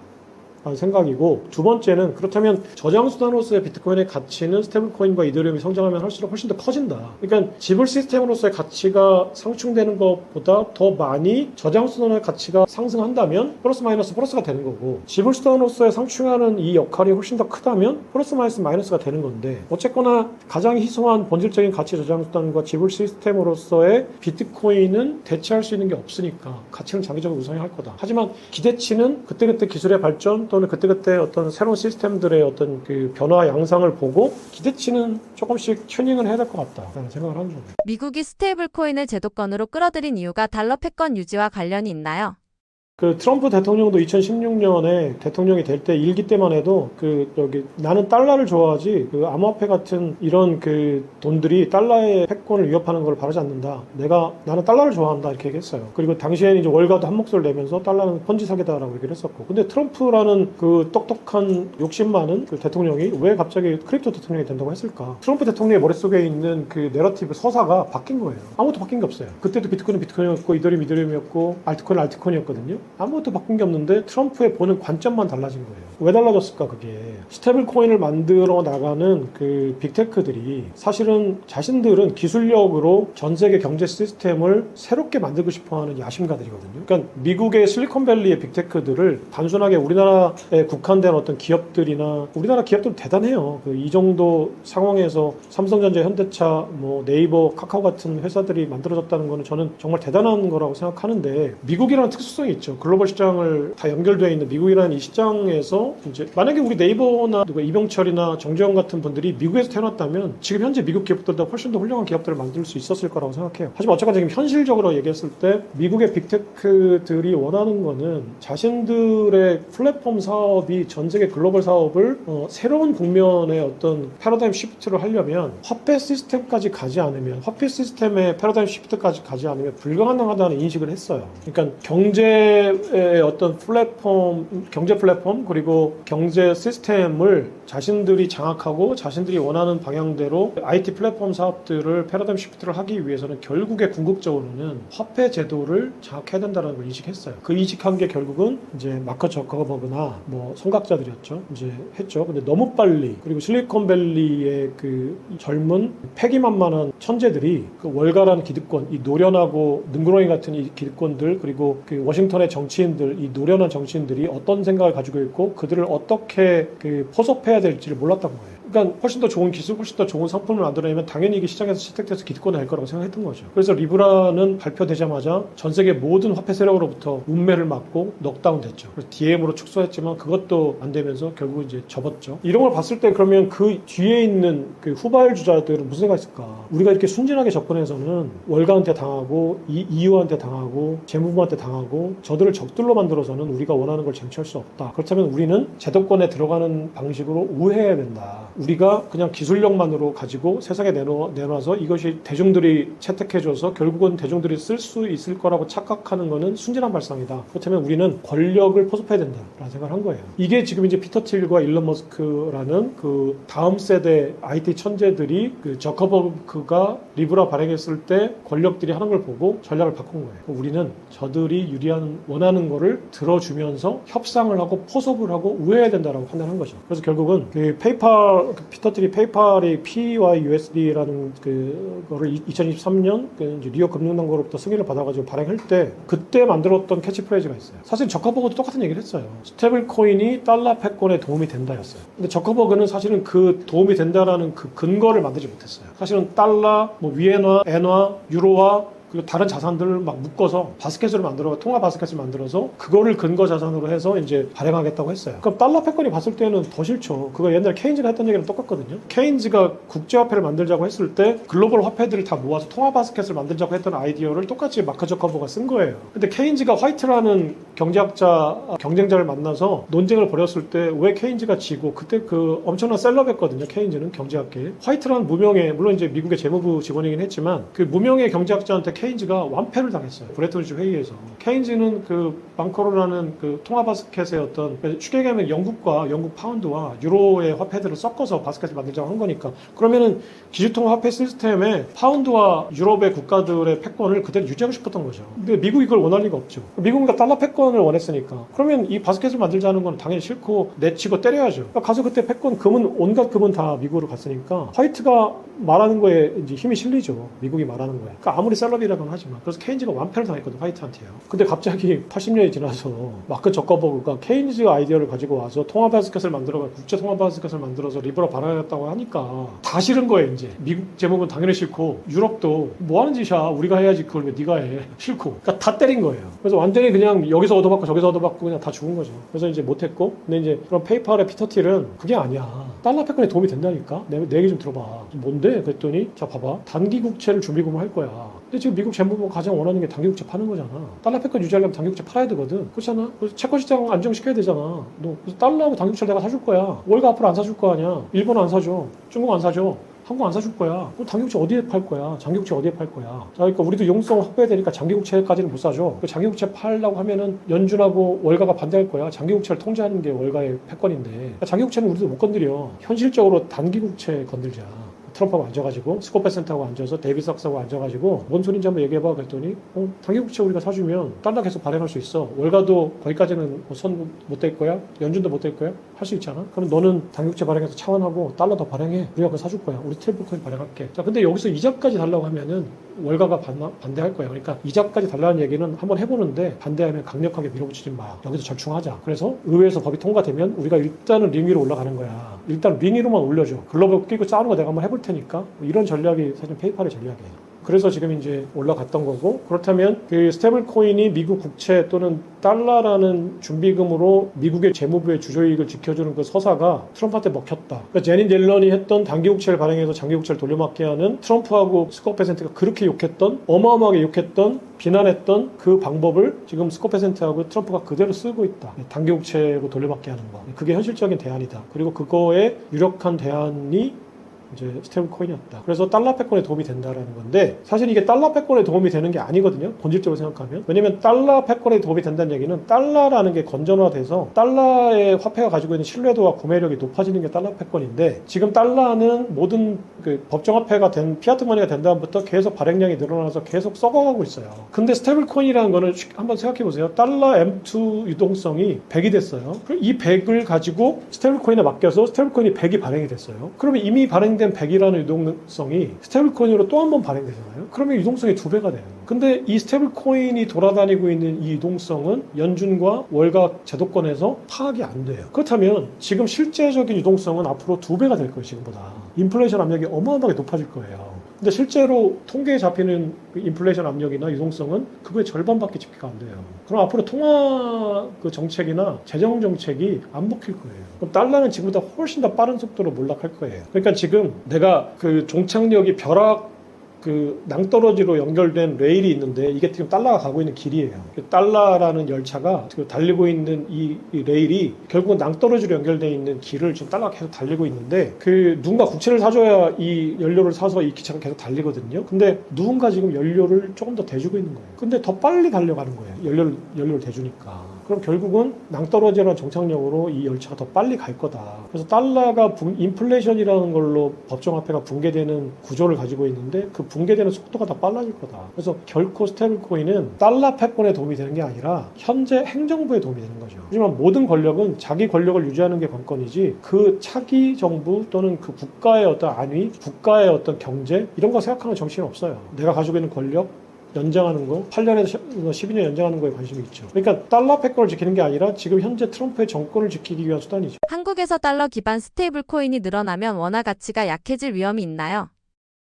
Speaker 1: 생각이고, 두 번째는 그렇다면 저장수단으로서의 비트코인의 가치는 스테이블코인과 이더리움이 성장하면 할수록 훨씬 더 커진다. 그러니까 지불 시스템으로서의 가치가 상충되는 것보다 더 많이 저장수단의 가치가 상승한다면 플러스 마이너스 플러스가 되는 거고, 지불 수단으로서의 상충하는 이 역할이 훨씬 더 크다면 플러스 마이너스 마이너스가 되는 건데, 어쨌거나 가장 희소한 본질적인 가치 저장수단과 지불 시스템으로서의 비트코인은 대체할 수 있는 게 없으니까 가치는 장기적으로 우상향할 거다. 하지만 기대치는 그때그때 기술의 발전 또는 그때그때 어떤 새로운 시스템들의 어떤 그 변화 양상을 보고 기대치는 조금씩 튜닝을 해야 될 것 같다라는 생각을 하는 중입니다.
Speaker 2: 미국이 스테이블 코인을 제도권으로 끌어들인 이유가 달러 패권 유지와 관련이 있나요?
Speaker 1: 그 트럼프 대통령도 2016년에 대통령이 될 때 일기 때만 해도 나는 달러를 좋아하지 그 암호화폐 같은 이런 그 돈들이 달러의 패권을 위협하는 걸 바라지 않는다. 나는 달러를 좋아한다 이렇게 얘기했어요. 그리고 당시에는 이제 월가도 한 목소리를 내면서 달러는 펀지 사기다라고 얘기를 했었고, 근데 트럼프라는 그 똑똑한 욕심 많은 그 대통령이 왜 갑자기 크립토 대통령이 된다고 했을까? 트럼프 대통령의 머릿속에 있는 그 내러티브 서사가 바뀐 거예요. 아무것도 바뀐 게 없어요. 그때도 비트코인은 비트코인이었고 이더리움이었고 알트코인은 알트코인이었거든요. 아무것도 바뀐 게 없는데 트럼프의 보는 관점만 달라진 거예요. 왜 달라졌을까 그게? 스테이블 코인을 만들어 나가는 그 빅테크들이 사실은 자신들은 기술력으로 전 세계 경제 시스템을 새롭게 만들고 싶어하는 야심가들이거든요. 그러니까 미국의 실리콘밸리의 빅테크들을 단순하게 우리나라에 국한된 어떤 기업들이나, 우리나라 기업들은 대단해요. 이 정도 상황에서 삼성전자, 현대차, 뭐 네이버, 카카오 같은 회사들이 만들어졌다는 거는 저는 정말 대단한 거라고 생각하는데, 미국이라는 특수성이 있죠. 글로벌 시장을 다 연결되어 있는 미국이라는 이 시장에서 이제 만약에 우리 네이버나 누가 이병철이나 정재영 같은 분들이 미국에서 태어났다면 지금 현재 미국 기업들보다 훨씬 더 훌륭한 기업들을 만들 수 있었을 거라고 생각해요. 하지만 어쨌거나 지금 현실적으로 얘기했을 때 미국의 빅테크들이 원하는 거는 자신들의 플랫폼 사업이 전 세계 글로벌 사업을 새로운 국면의 어떤 패러다임 시프트를 하려면 화폐 시스템까지 가지 않으면, 화폐 시스템의 패러다임 시프트까지 가지 않으면 불가능하다는 인식을 했어요. 그러니까 경제의 어떤 플랫폼, 경제 플랫폼 그리고 경제 시스템을 자신들이 장악하고 자신들이 원하는 방향대로 IT 플랫폼 사업들을 패러다임 시프트를 하기 위해서는 결국에 궁극적으로는 화폐 제도를 장악해야 된다는 걸 인식했어요. 그 인식한 게 결국은 이제 마크 저커버그나 뭐 선각자들이었죠. 이제 했죠. 근데 너무 빨리, 그리고 실리콘밸리의 그 젊은 패기만만한 천재들이 그 월가라는 기득권, 이 노련하고 능구렁이 같은 이 기득권들, 그리고 그 워싱턴의 정치인들, 이 노련한 정치인들이 어떤 생각을 가지고 있고 그들을 어떻게 그 포섭해야 될지를 몰랐던 거예요. 그러니까 훨씬 더 좋은 기술, 훨씬 더 좋은 상품을 만들어내면 당연히 이게 시장에서 채택돼서 기득권이 될 거라고 생각했던 거죠. 그래서 리브라는 발표되자마자 전 세계 모든 화폐 세력으로부터 운매를 맞고 넉다운 됐죠. 그래서 DM으로 축소했지만 그것도 안 되면서 결국 이제 접었죠. 이런 걸 봤을 때 그러면 그 뒤에 있는 그 후발주자들은 무슨 생각이 있을까? 우리가 이렇게 순진하게 접근해서는 월가한테 당하고 EU한테 당하고 재무부한테 당하고 저들을 적들로 만들어서는 우리가 원하는 걸 쟁취할 수 없다. 그렇다면 우리는 제도권에 들어가는 방식으로 우회해야 된다. 우리가 그냥 기술력만으로 가지고 세상에 내놔서 이것이 대중들이 채택해줘서 결국은 대중들이 쓸 수 있을 거라고 착각하는 거는 순진한 발상이다. 그렇다면 우리는 권력을 포섭해야 된다라는 생각을 한 거예요. 이게 지금 이제 피터 틸과 일론 머스크라는 그 다음 세대 IT 천재들이 그 저커버그가 리브라 발행했을 때 권력들이 하는 걸 보고 전략을 바꾼 거예요. 우리는 저들이 원하는 거를 들어주면서 협상을 하고 포섭을 하고 우회해야 된다라고 판단한 거죠. 그래서 결국은 그 피터 틸이 페이팔이 PYUSD라는 그거를 2023년 그 뉴욕 금융당국으로부터 승인을 받아가지고 발행할 때 그때 만들었던 캐치프레이즈가 있어요. 사실 저커버그도 똑같은 얘기를 했어요. 스테이블 코인이 달러 패권에 도움이 된다였어요. 근데 저커버그는 사실은 그 도움이 된다라는 그 근거를 만들지 못했어요. 사실은 달러, 뭐 위엔화, 엔화, 유로화 그리고 다른 자산들을 막 묶어서 바스켓으로 통화 바스켓을 만들어서 그거를 근거 자산으로 해서 이제 발행하겠다고 했어요. 그럼 달러 패권이 봤을 때는 더 싫죠. 그거 옛날에 케인즈가 했던 얘기랑 똑같거든요. 케인즈가 국제화폐를 만들자고 했을 때 글로벌 화폐들을 다 모아서 통화 바스켓을 만들자고 했던 아이디어를 똑같이 마크 저커버그가 쓴 거예요. 근데 케인즈가 화이트라는 경쟁자를 만나서 논쟁을 벌였을 때 왜 케인즈가 지고, 그때 그 엄청난 셀럽했거든요. 케인즈는 경제학계에. 화이트라는 무명의, 물론 이제 미국의 재무부 직원이긴 했지만 그 무명의 경제학자한테 케인즈가 완패를 당했어요. 브레턴우드 회의에서. 케인즈는 그 방커로라는 그 통화 바스켓의 어떤 쉽게 얘기하면 영국과 영국 파운드와 유로의 화폐들을 섞어서 바스켓을 만들자고 한 거니까 그러면은 기주통화 화폐 시스템에 파운드와 유럽의 국가들의 패권을 그대로 유지하고 싶었던 거죠. 근데 미국이 그걸 원할 리가 없죠. 미국은 달러 패권을 원했으니까 그러면 이 바스켓을 만들자는 건 당연히 싫고 내치고 때려야죠. 그러니까 가서 그때 패권 금은 온갖 금은 다 미국으로 갔으니까 화이트가 말하는 거에 이제 힘이 실리죠. 미국이 말하는 거에. 그러니까 아무리 셀럽이라고는 하지만 그래서 케인즈가 완패를 당했거든 화이트한테요. 근데 갑자기 80년이 지나서 마크 저커버그가 케인즈 아이디어를 가지고 와서 통화 바스켓을 만들어서 국제 통화 바스켓을 만들어서 리버로 발행했다고 하니까 다 싫은 거예요. 이제 미국 제목은 당연히 싫고 유럽도 뭐 하는 짓이야 우리가 해야지 그걸 왜 네가 해 싫고 그러니까 다 때린 거예요. 그래서 완전히 그냥 여기서 얻어받고 저기서 얻어받고 그냥 다 죽은 거죠. 그래서 이제 못했고 근데 이제 그런 페이팔의 피터 틸은 그게 아니야. 달러 패권에 도움이 된다니까? 내 얘기 좀 들어봐. 뭔데? 그랬더니 자 봐봐. 단기 국채를 준비금을 할 거야. 근데 지금 미국 재무부가 가장 원하는 게 단기 국채 파는 거잖아. 달러 패권 유지하려면 단기 국채 팔아야 되거든. 그렇잖아? 그래서 채권 시장 안정시켜야 되잖아. 너 그래서 달러하고 단기 국채를 내가 사줄 거야. 월가 앞으로 안 사줄 거 아니야. 일본 안 사줘. 중국 안 사줘. 한국 안 사줄 거야. 그럼 단기국채 어디에 팔 거야? 장기국채 어디에 팔 거야? 자, 그러니까 우리도 용성을 확보해야 되니까 장기국채까지는 못 사줘. 그 장기국채 팔려고 하면은 연준하고 월가가 반대할 거야. 장기국채를 통제하는 게 월가의 패권인데. 그러니까 장기국채는 우리도 못 건드려. 현실적으로 단기국채 건들자. 트럼프하고 앉아가지고 스코페센터하고 앉아서 데이비 삭스하고 앉아가지고 뭔 소린지 한번 얘기해봐 그랬더니 단기국채 우리가 사주면 달러 계속 발행할 수 있어. 월가도 거기까지는 손 못 댈 거야. 연준도 못 댈 거야. 할 수 있잖아. 그럼 너는 단기국채 발행해서 차원하고 달러 더 발행해. 우리가 그거 사줄 거야. 우리 스테이블코인 발행할게. 자, 근데 여기서 이자까지 달라고 하면은 월가가 반대할 거야. 그러니까 이자까지 달라는 얘기는 한번 해보는데 반대하면 강력하게 밀어붙이지 마. 여기서 절충하자. 그래서 의회에서 법이 통과되면 우리가 일단은 링 위로 올라가는 거야. 일단 링 위로만 올려줘. 글로벌 끼고 싸우는 거 내가 한번 해볼 테니까. 이런 전략이 사실 페이팔의 전략이에요. 그래서 지금 이제 올라갔던 거고 그렇다면 그 스테이블 코인이 미국 국채 또는 달러라는 준비금으로 미국의 재무부의 주저이익을 지켜주는 그 서사가 트럼프한테 먹혔다. 그러니까 제닛 옐런이 했던 단기 국채를 발행해서 장기 국채를 돌려막게 하는 트럼프하고 스코페센트가 그렇게 욕했던 어마어마하게 욕했던 비난했던 그 방법을 지금 스코페센트하고 트럼프가 그대로 쓰고 있다. 단기 국채로 돌려막게 하는 거. 그게 현실적인 대안이다. 그리고 그거에 유력한 대안이 이제 스테이블 코인이었다. 그래서 달러 패권에 도움이 된다라는 건데 사실 이게 달러 패권에 도움이 되는 게 아니거든요. 본질적으로 생각하면. 왜냐면 달러 패권에 도움이 된다는 얘기는 달러라는 게 건전화돼서 달러의 화폐가 가지고 있는 신뢰도와 구매력이 높아지는 게 달러 패권인데 지금 달러는 모든 그 법정화폐가 된 피아트 머니가 된 다음부터 계속 발행량이 늘어나서 계속 썩어가고 있어요. 근데 스테이블 코인이라는 거는 한번 생각해 보세요. 달러 M2 유동성이 100이 됐어요. 이 100을 가지고 스테이블 코인에 맡겨서 스테이블 코인이 100이 발행이 됐어요. 그러면 이미 발행된 100이라는 유동성이 스테이블 코인으로 또 한 번 발행되잖아요. 그러면 유동성이 2배가 돼요. 근데 이 스테이블 코인이 돌아다니고 있는 이 유동성은 연준과 월가 제도권에서 파악이 안 돼요. 그렇다면 지금 실제적인 유동성은 앞으로 2배가 될 거예요. 지금보다. 인플레이션 압력이 어마어마하게 높아질 거예요. 근데 실제로 통계에 잡히는 인플레이션 압력이나 유동성은 그거의 절반밖에 집계가 안 돼요. 그럼 앞으로 통화 그 정책이나 재정 정책이 안 먹힐 거예요. 그럼 달러는 지금보다 훨씬 더 빠른 속도로 몰락할 거예요. 그러니까 지금 내가 그 종착역이 벼락 그 낭떠러지로 연결된 레일이 있는데 이게 지금 달러가 가고 있는 길이에요. 달러라는 열차가 지금 달리고 있는 이 레일이 결국은 낭떠러지로 연결되어 있는 길을 지금 달러가 계속 달리고 있는데 그 누군가 국채를 사줘야 이 연료를 사서 이 기차가 계속 달리거든요. 근데 누군가 지금 연료를 조금 더 대주고 있는 거예요. 근데 더 빨리 달려가는 거예요. 연료를 대주니까. 그럼 결국은 낭떠러지라는 정착력으로 이 열차가 더 빨리 갈 거다. 그래서 달러가 인플레이션이라는 걸로 법정화폐가 붕괴되는 구조를 가지고 있는데 그 붕괴되는 속도가 더 빨라질 거다. 그래서 결코 스테이블 코인은 달러 패권에 도움이 되는 게 아니라 현재 행정부에 도움이 되는 거죠. 하지만 모든 권력은 자기 권력을 유지하는 게 관건이지 그 차기 정부 또는 그 국가의 어떤 안위, 국가의 어떤 경제 이런 거 생각하는 정신은 없어요. 내가 가지고 있는 권력 연장하는 거, 8년에서 12년 연장하는 거에 관심이 있죠. 그러니까 달러 패권을 지키는 게 아니라 지금 현재 트럼프의 정권을 지키기 위한 수단이죠.
Speaker 2: 한국에서 달러 기반 스테이블 코인이 늘어나면 원화 가치가 약해질 위험이 있나요?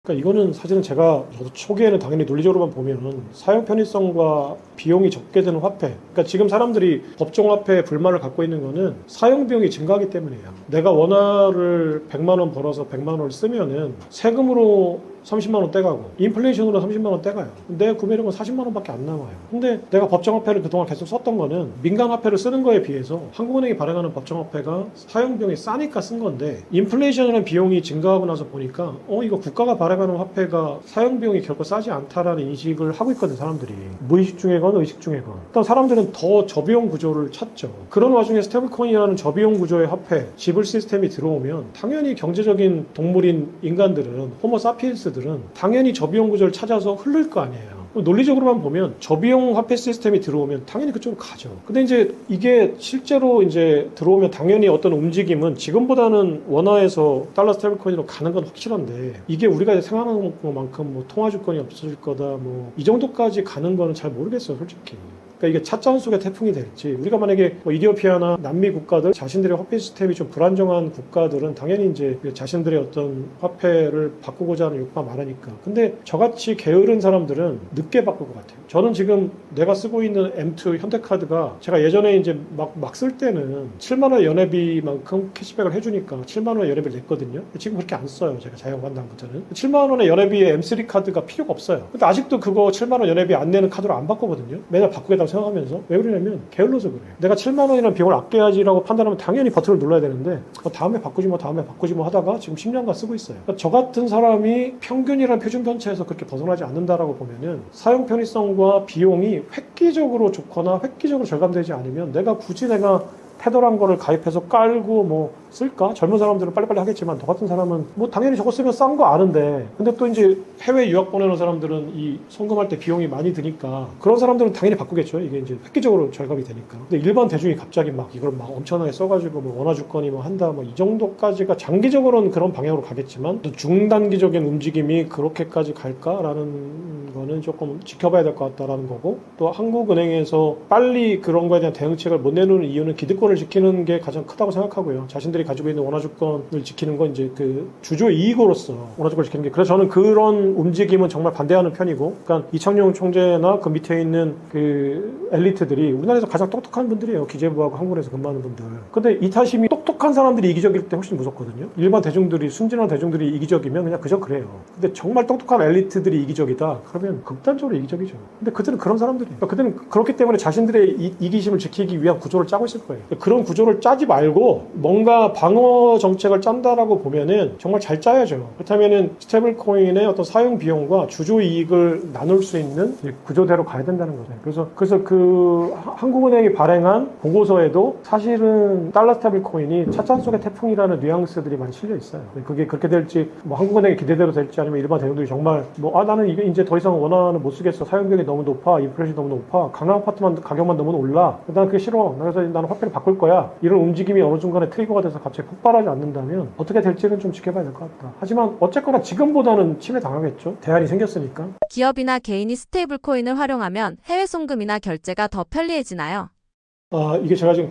Speaker 1: 그러니까 이거는 사실은 저도 초기에는 당연히 논리적으로만 보면 사용 편의성과 비용이 적게 드는 화폐. 그러니까 지금 사람들이 법정화폐에 불만을 갖고 있는 거는 사용 비용이 증가하기 때문이에요. 내가 원화를 100만 원 벌어서 100만 원을 쓰면은 세금으로 30만 원 떼가고 인플레이션으로 30만 원 떼가요. 내 구매력은 40만 원밖에 안 남아요. 근데 내가 법정화폐를 그동안 계속 썼던 거는 민간화폐를 쓰는 거에 비해서 한국은행이 발행하는 법정화폐가 사용비용이 싸니까 쓴 건데 인플레이션이라는 비용이 증가하고 나서 보니까 이거 국가가 발행하는 화폐가 사용비용이 결코 싸지 않다라는 인식을 하고 있거든 사람들이. 무의식 중에건 의식 중에건. 일단 사람들은 더 저비용 구조를 찾죠. 그런 와중에 스테이블코인이라는 저비용 구조의 화폐, 지불 시스템이 들어오면 당연히 경제적인 동물인 인간들은 호모사피엔스들은 당연히 저비용 구조를 찾아서 흐를 거 아니에요. 논리적으로만 보면 저비용 화폐 시스템이 들어오면 당연히 그쪽으로 가죠. 근데 이제 이게 실제로 이제 들어오면 당연히 어떤 움직임은 지금보다는 원화에서 달러 스테이블코인으로 가는 건 확실한데 이게 우리가 생각하는 것만큼 뭐 통화 주권이 없어질 거다 뭐 이 정도까지 가는 거는 잘 모르겠어요, 솔직히. 그러니까 이게 찻잔 속의 태풍이 될지 우리가 만약에 뭐 이디오피아나 남미 국가들 자신들의 화폐 시스템이 좀 불안정한 국가들은 당연히 이제 자신들의 어떤 화폐를 바꾸고자 하는 욕구가 많으니까. 근데 저같이 게으른 사람들은 늦게 바꿀 것 같아요. 저는 지금 내가 쓰고 있는 M2 현대카드가 제가 예전에 이제 막 쓸 때는 7만 원 연회비만큼 캐시백을 해주니까 7만 원 연회비를 냈거든요. 지금 그렇게 안 써요. 제가 자영업한 다음부터는 7만 원의 연회비에 M3 카드가 필요가 없어요. 근데 아직도 그거 7만 원 연회비 안 내는 카드로 안 바꾸거든요. 매달 바꾸겠다고 생각하면서. 왜 그러냐면 게을러서 그래요. 내가 7만 원이라는 비용을 아껴야지라고 판단하면 당연히 버튼을 눌러야 되는데 다음에 바꾸지 뭐 하다가 지금 10년간 쓰고 있어요. 그러니까 저 같은 사람이 평균이라는 표준 편차에서 그렇게 벗어나지 않는다라고 보면은 사용 편의성과 비용이 획기적으로 좋거나 획기적으로 절감되지 않으면 내가 굳이 내가 테더란 거를 가입해서 깔고 뭐 쓸까? 젊은 사람들은 빨리빨리 하겠지만 저 같은 사람은 뭐 당연히 저거 쓰면 싼 거 아는데 근데 또 이제 해외 유학 보내는 사람들은 이 송금할 때 비용이 많이 드니까 그런 사람들은 당연히 바꾸겠죠. 이게 이제 획기적으로 절감이 되니까. 근데 일반 대중이 갑자기 막 이걸 막 엄청나게 써가지고 뭐 원화 주권이 뭐 한다 뭐 이 정도까지가 장기적으로는 그런 방향으로 가겠지만 또 중단기적인 움직임이 그렇게까지 갈까라는 거는 조금 지켜봐야 될 것 같다라는 거고 또 한국은행에서 빨리 그런 거에 대한 대응책을 못 내놓는 이유는 기득권을 지키는 게 가장 크다고 생각하고요. 자신들이 가지고 있는 원화주권을 지키는 건 이제 그 주주 이익으로서 원화주권을 지키는 게 그래서 저는 그런 움직임은 정말 반대하는 편이고 그러니까 이창용 총재나 그 밑에 있는 그 엘리트들이 우리나라에서 가장 똑똑한 분들이에요. 기재부하고 한국은행에서 근무하는 분들. 근데 이타심이 똑똑한 사람들이 이기적일 때 훨씬 무섭거든요. 일반 대중들이 순진한 대중들이 이기적이면 그냥 그저 그래요. 근데 정말 똑똑한 엘리트들이 이기적이다. 그러면 극단적으로 이기적이죠. 근데 그들은 그런 사람들이에요. 그러니까 그들은 그렇기 때문에 자신들의 이기심을 지키기 위한 구조를 짜고 있을 거예요. 그런 구조를 짜지 말고 뭔가 방어 정책을 짠다라고 보면은 정말 잘 짜야죠. 그렇다면은 스테이블 코인의 어떤 사용 비용과 주주 이익을 나눌 수 있는 구조대로 가야 된다는 거죠. 그래서 그 한국은행이 발행한 보고서에도 사실은 달러 스테이블 코인이 찻잔 속의 태풍이라는 뉘앙스들이 많이 실려 있어요. 그게 그렇게 될지 뭐 한국은행의 기대대로 될지 아니면 일반 대중들이 정말 뭐 나는 이게 이제 더 이상 원화는 못 쓰겠어. 사용 비용이 너무 높아. 인플레이션이 너무 높아. 강남 아파트만 가격만 너무 올라. 난 그게 싫어. 그래서 나는 화폐를 바꿀 거야. 이런 움직임이 어느 순간에 트리거가 돼서 갑자기 폭발하지 않는다면 어떻게 될지는 좀 지켜봐야 될 것 같다. 하지만 어쨌거나 지금보다는 침해당하겠죠. 대안이 생겼으니까.
Speaker 2: 기업이나 개인이 스테이블 코인을 활용하면 해외 송금이나 결제가 더 편리해지나요?
Speaker 1: 이게 제가 지금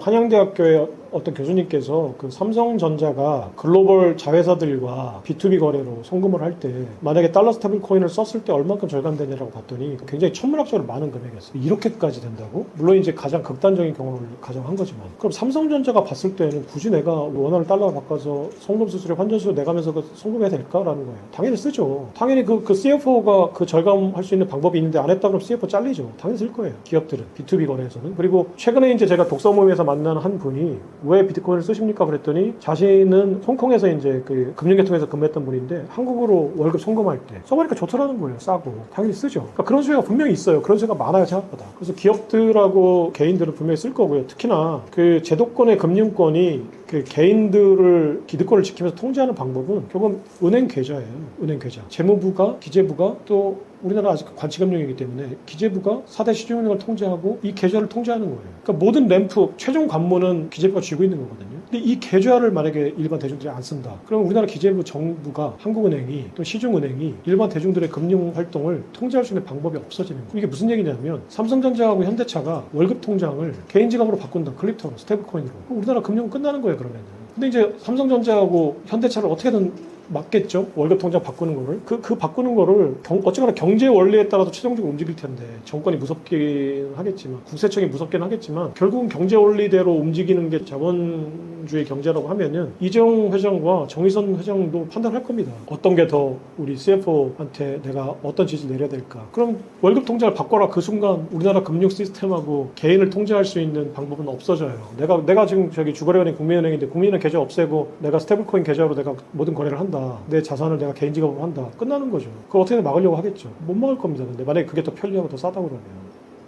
Speaker 1: 한양대학교의 어떤 교수님께서 그 삼성전자가 글로벌 자회사들과 B2B 거래로 송금을 할 때 만약에 달러 스테이블 코인을 썼을 때 얼만큼 절감되냐라고 봤더니 굉장히 천문학적으로 많은 금액이었어요. 이렇게까지 된다고? 물론 이제 가장 극단적인 경우를 가정한 거지만 그럼 삼성전자가 봤을 때는 굳이 내가 원화를 달러로 바꿔서 송금 수수료 환전 수수료 내가면서 송금해야 될까라는 거예요. 당연히 쓰죠. 당연히 그 CFO가 그 절감할 수 있는 방법이 있는데 안 했다 그러면 CFO 잘리죠. 당연히 쓸 거예요. 기업들은 B2B 거래에서는. 그리고 최근에 이제 제가 독서 모임에서 만난 한 분이 왜 비트코인을 쓰십니까? 그랬더니 자신은 홍콩에서 이제 그 금융계통에서 근무했던 분인데 한국으로 월급 송금할 때 써보니까 좋더라는 거예요. 싸고. 당연히 쓰죠. 그러니까 그런 수요가 분명히 있어요. 그런 수요가 많아요, 생각보다. 그래서 기업들하고 개인들은 분명히 쓸 거고요. 특히나 그 제도권의 금융권이 그 개인들을 기득권을 지키면서 통제하는 방법은 결국은 은행 계좌예요. 은행 계좌. 재무부가, 기재부가 또 우리나라 아직 관치금융이기 때문에 기재부가 4대 시중은행을 통제하고 이 계좌를 통제하는 거예요. 그러니까 모든 램프, 최종 관문은 기재부가 쥐고 있는 거거든요. 근데 이 계좌를 만약에 일반 대중들이 안 쓴다. 그러면 우리나라 기재부 정부가 한국은행이 또 시중은행이 일반 대중들의 금융 활동을 통제할 수 있는 방법이 없어지는 거예요. 이게 무슨 얘기냐면 삼성전자하고 현대차가 월급 통장을 개인 지갑으로 바꾼다. 클립토로, 스테이블코인으로. 우리나라 금융은 끝나는 거예요, 그러면. 근데 이제 삼성전자하고 현대차를 어떻게든 맞겠죠? 월급 통장 바꾸는 거를. 그 바꾸는 거를 어쨌거나 경제 원리에 따라서 최종적으로 움직일 텐데 정권이 무섭긴 하겠지만 국세청이 무섭긴 하겠지만 결국은 경제 원리대로 움직이는 게 자본 시장주의 경제라고 하면은 이재용 회장과 정의선 회장도 판단할 겁니다. 어떤 게 더 우리 CFO한테 내가 어떤 지지를 내려야 될까? 그럼 월급 통장을 바꿔라. 그 순간 우리나라 금융 시스템하고 개인을 통제할 수 있는 방법은 없어져요. 내가 지금 저기 주거래은행 국민은행인데 국민은행 계좌 없애고 내가 스테이블코인 계좌로 내가 모든 거래를 한다. 내 자산을 내가 개인 지갑으로 한다. 끝나는 거죠. 그걸 어떻게든 막으려고 하겠죠. 못 막을 겁니다. 근데 만약에 그게 더 편리하고 더 싸다고 그러면.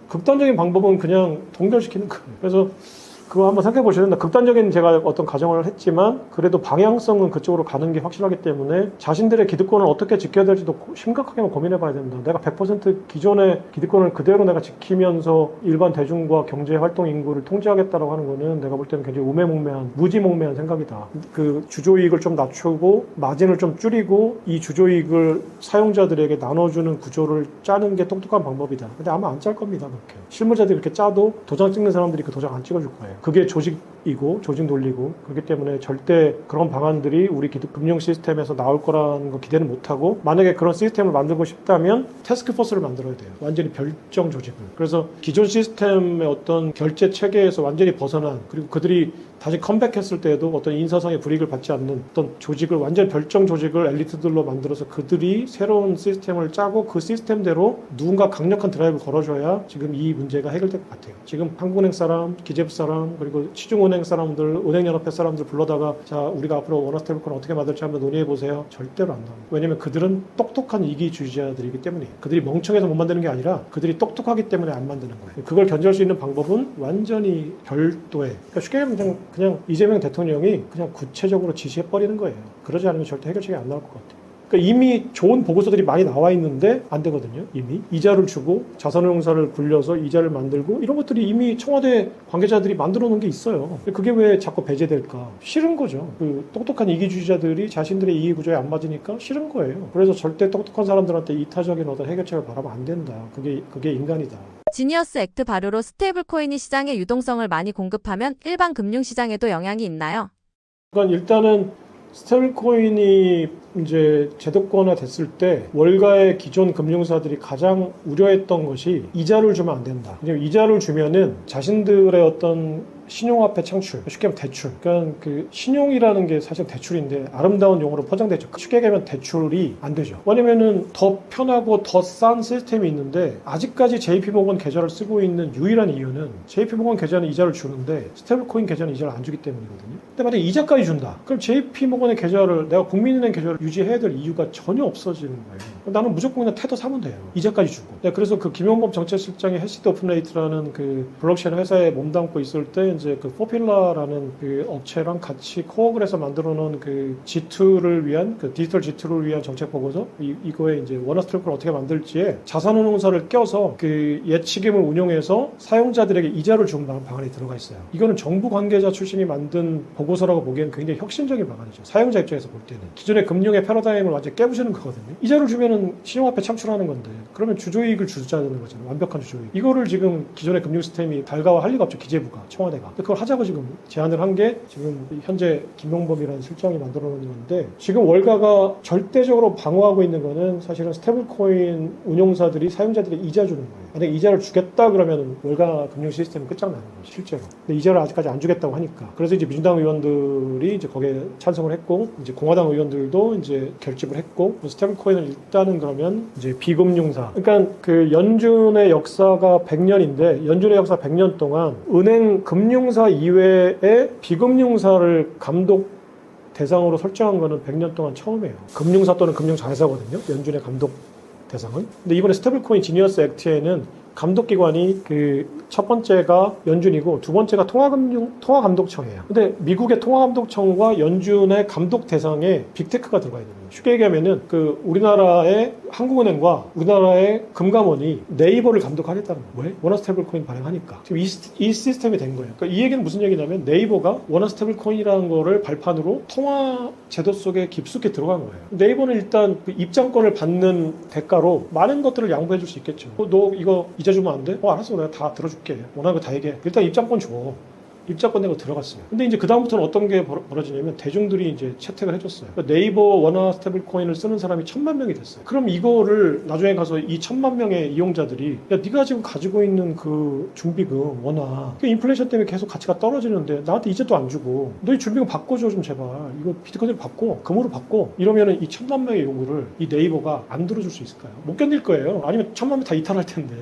Speaker 1: 극단적인 방법은 그냥 동결시키는 거예요. 그래서 그거 한번 생각해 보셔야 된다. 극단적인 제가 어떤 가정을 했지만 그래도 방향성은 그쪽으로 가는 게 확실하기 때문에 자신들의 기득권을 어떻게 지켜야 될지도 심각하게 고민해 봐야 된다. 내가 100% 기존의 기득권을 그대로 내가 지키면서 일반 대중과 경제 활동 인구를 통제하겠다라고 하는 거는 내가 볼 때는 굉장히 우매몽매한, 무지몽매한 생각이다. 그 주조이익을 좀 낮추고 마진을 좀 줄이고 이 주조이익을 사용자들에게 나눠주는 구조를 짜는 게 똑똑한 방법이다. 근데 아마 안 짤 겁니다. 그렇게. 실무자들이 그렇게 짜도 도장 찍는 사람들이 그 도장 안 찍어줄 거예요. 그게 조직이고 조직 논리고 그렇기 때문에 절대 그런 방안들이 우리 금융 시스템에서 나올 거라는 거 기대는 못하고 만약에 그런 시스템을 만들고 싶다면 태스크포스를 만들어야 돼요. 완전히 별정 조직을. 그래서 기존 시스템의 어떤 결제 체계에서 완전히 벗어난 그리고 그들이 다시 컴백했을 때에도 어떤 인사상의 불이익을 받지 않는 어떤 조직을 완전히 별정 조직을 엘리트들로 만들어서 그들이 새로운 시스템을 짜고 그 시스템대로 누군가 강력한 드라이브를 걸어줘야 지금 이 문제가 해결될 것 같아요. 지금 한국은행 사람, 기재부 사람, 그리고 시중은행 사람들, 은행연합회 사람들 불러다가 자 우리가 앞으로 원화스테이블코인 어떻게 만들지 한번 논의해보세요. 절대로 안 나옵니다. 왜냐면 그들은 똑똑한 이기주의자들이기 때문에 그들이 멍청해서 못 만드는 게 아니라 그들이 똑똑하기 때문에 안 만드는 거예요. 그걸 견제할 수 있는 방법은 완전히 별도의 그러니까 쉽게 얘기하면 그냥 이재명 대통령이 그냥 구체적으로 지시해버리는 거예요. 그러지 않으면 절대 해결책이 안 나올 것 같아요. 그러니까 이미 좋은 보고서들이 많이 나와 있는데 안 되거든요. 이미 이자를 주고 자산운용사를 굴려서 이자를 만들고 이런 것들이 이미 청와대 관계자들이 만들어 놓은 게 있어요. 그게 왜 자꾸 배제될까? 싫은 거죠. 그 똑똑한 이기주의자들이 자신들의 이해구조에 안 맞으니까 싫은 거예요. 그래서 절대 똑똑한 사람들한테 이타적인 어떤 해결책을 바라면 안 된다. 그게 인간이다.
Speaker 2: 지니어스 액트 발효로 스테이블 코인이 시장에 유동성을 많이 공급하면 일반 금융시장에도 영향이 있나요?
Speaker 1: 그러니까 일단은 스테이블 코인이 이제 제도권화 됐을 때 월가의 기존 금융사들이 가장 우려했던 것이 이자를 주면 안 된다. 왜냐면 이자를 주면은 자신들의 어떤 신용화폐 창출, 쉽게 하면 대출. 그러니까 그 신용이라는 게 사실 대출인데 아름다운 용어로 포장되죠. 쉽게 얘기하면 대출이 안 되죠. 왜냐면은 더 편하고 더 싼 시스템이 있는데 아직까지 JP모건 계좌를 쓰고 있는 유일한 이유는 JP모건 계좌는 이자를 주는데 스테이블코인 계좌는 이자를 안 주기 때문이거든요. 근데 만약에 이자까지 준다. 그럼 JP모건의 계좌를 내가 국민은행 계좌를 유지해야 될 이유가 전혀 없어지는 거예요. 나는 무조건 그냥 테더 사면 돼요. 이자까지 주고. 그래서 그 김용범 정책실장이 해시드 오픈레이트라는 그 블록체인 회사에 몸담고 있을 때 이제 그 포필라라는 그 업체랑 같이 코어를 해서 만들어 놓은 그 G2를 위한 그 디지털 G2를 위한 정책 보고서 이거에 이제 원화스테이블을 어떻게 만들지에 자산운용사를 껴서 그 예치금을 운용해서 사용자들에게 이자를 주는 방안이 들어가 있어요. 이거는 정부 관계자 출신이 만든 보고서라고 보기에는 굉장히 혁신적인 방안이죠. 사용자 입장에서 볼 때는 기존의 금융의 패러다임을 완전히 깨부시는 거거든요. 이자를 주면은 신용화폐 창출하는 건데 그러면 주조이익을 주자는 거잖아요. 완벽한 주조이익. 이거를 지금 기존의 금융 시스템이 달가워할 리가 없죠. 기재부가, 청와대가. 그걸 하자고 지금 제안을 한 게 지금 현재 김용범이라는 실장이 만들어 놓은 건데 지금 월가가 절대적으로 방어하고 있는 거는 사실은 스테이블코인 운용사들이 사용자들에게 이자 주는 거예요. 만약에 이자를 주겠다 그러면 월가 금융 시스템은 끝장나는 거죠. 실제로. 근데 이자를 아직까지 안 주겠다고 하니까. 그래서 이제 민주당 의원들이 이제 거기에 찬성을 했고 이제 공화당 의원들도 이제 결집을 했고 스테이블코인은 일단은 그러면 이제 비금융사. 그러니까 그 연준의 역사가 100년인데 연준의 역사 100년 동안 은행 금융사 이외에 비금융사를 감독 대상으로 설정한 거는 100년 동안 처음이에요. 금융사 또는 금융장사거든요. 연준의 감독 대상은. 근데 이번에 스테이블코인 지니어스 액트에는 감독기관이 그 첫 번째가 연준이고 두 번째가 통화감독청이에요. 근데 미국의 통화감독청과 연준의 감독 대상에 빅테크가 들어가 있는 거예요. 쉽게 얘기하면은 그 우리나라의 한국은행과 우리나라의 금감원이 네이버를 감독하겠다는 거예요. 왜? 원화스테이블코인 발행하니까. 지금 이 시스템이 된 거예요. 그러니까 이 얘기는 무슨 얘기냐면 네이버가 원화스테이블코인이라는 거를 발판으로 통화 제도 속에 깊숙이 들어간 거예요. 네이버는 일단 그 입장권을 받는 대가로 많은 것들을 양보해 줄 수 있겠죠. 너 이거 이자 주면 안 돼? 알았어. 내가 다 들어줄게. 원하는 거 다 얘기해. 일단 입장권 줘. 입장권 내고 들어갔어요. 근데 이제 그다음부터는 어떤 게 벌어지냐면 대중들이 이제 채택을 해줬어요. 그러니까 네이버 원화 스테이블 코인을 쓰는 사람이 1000만 명이 됐어요. 그럼 이거를 나중에 가서 이 1000만 명의 이용자들이 야, 네가 지금 가지고 있는 그 준비금 원화 그 인플레이션 때문에 계속 가치가 떨어지는데 나한테 이제 또 안 주고 너희 준비금 바꿔줘 좀 제발. 이거 비트코인으로 바꿔. 금으로 바꿔. 이러면은 이 1000만 명의 요구를 이 네이버가 안 들어줄 수 있을까요? 못 견딜 거예요. 아니면 1000만 명 다 이탈할 텐데.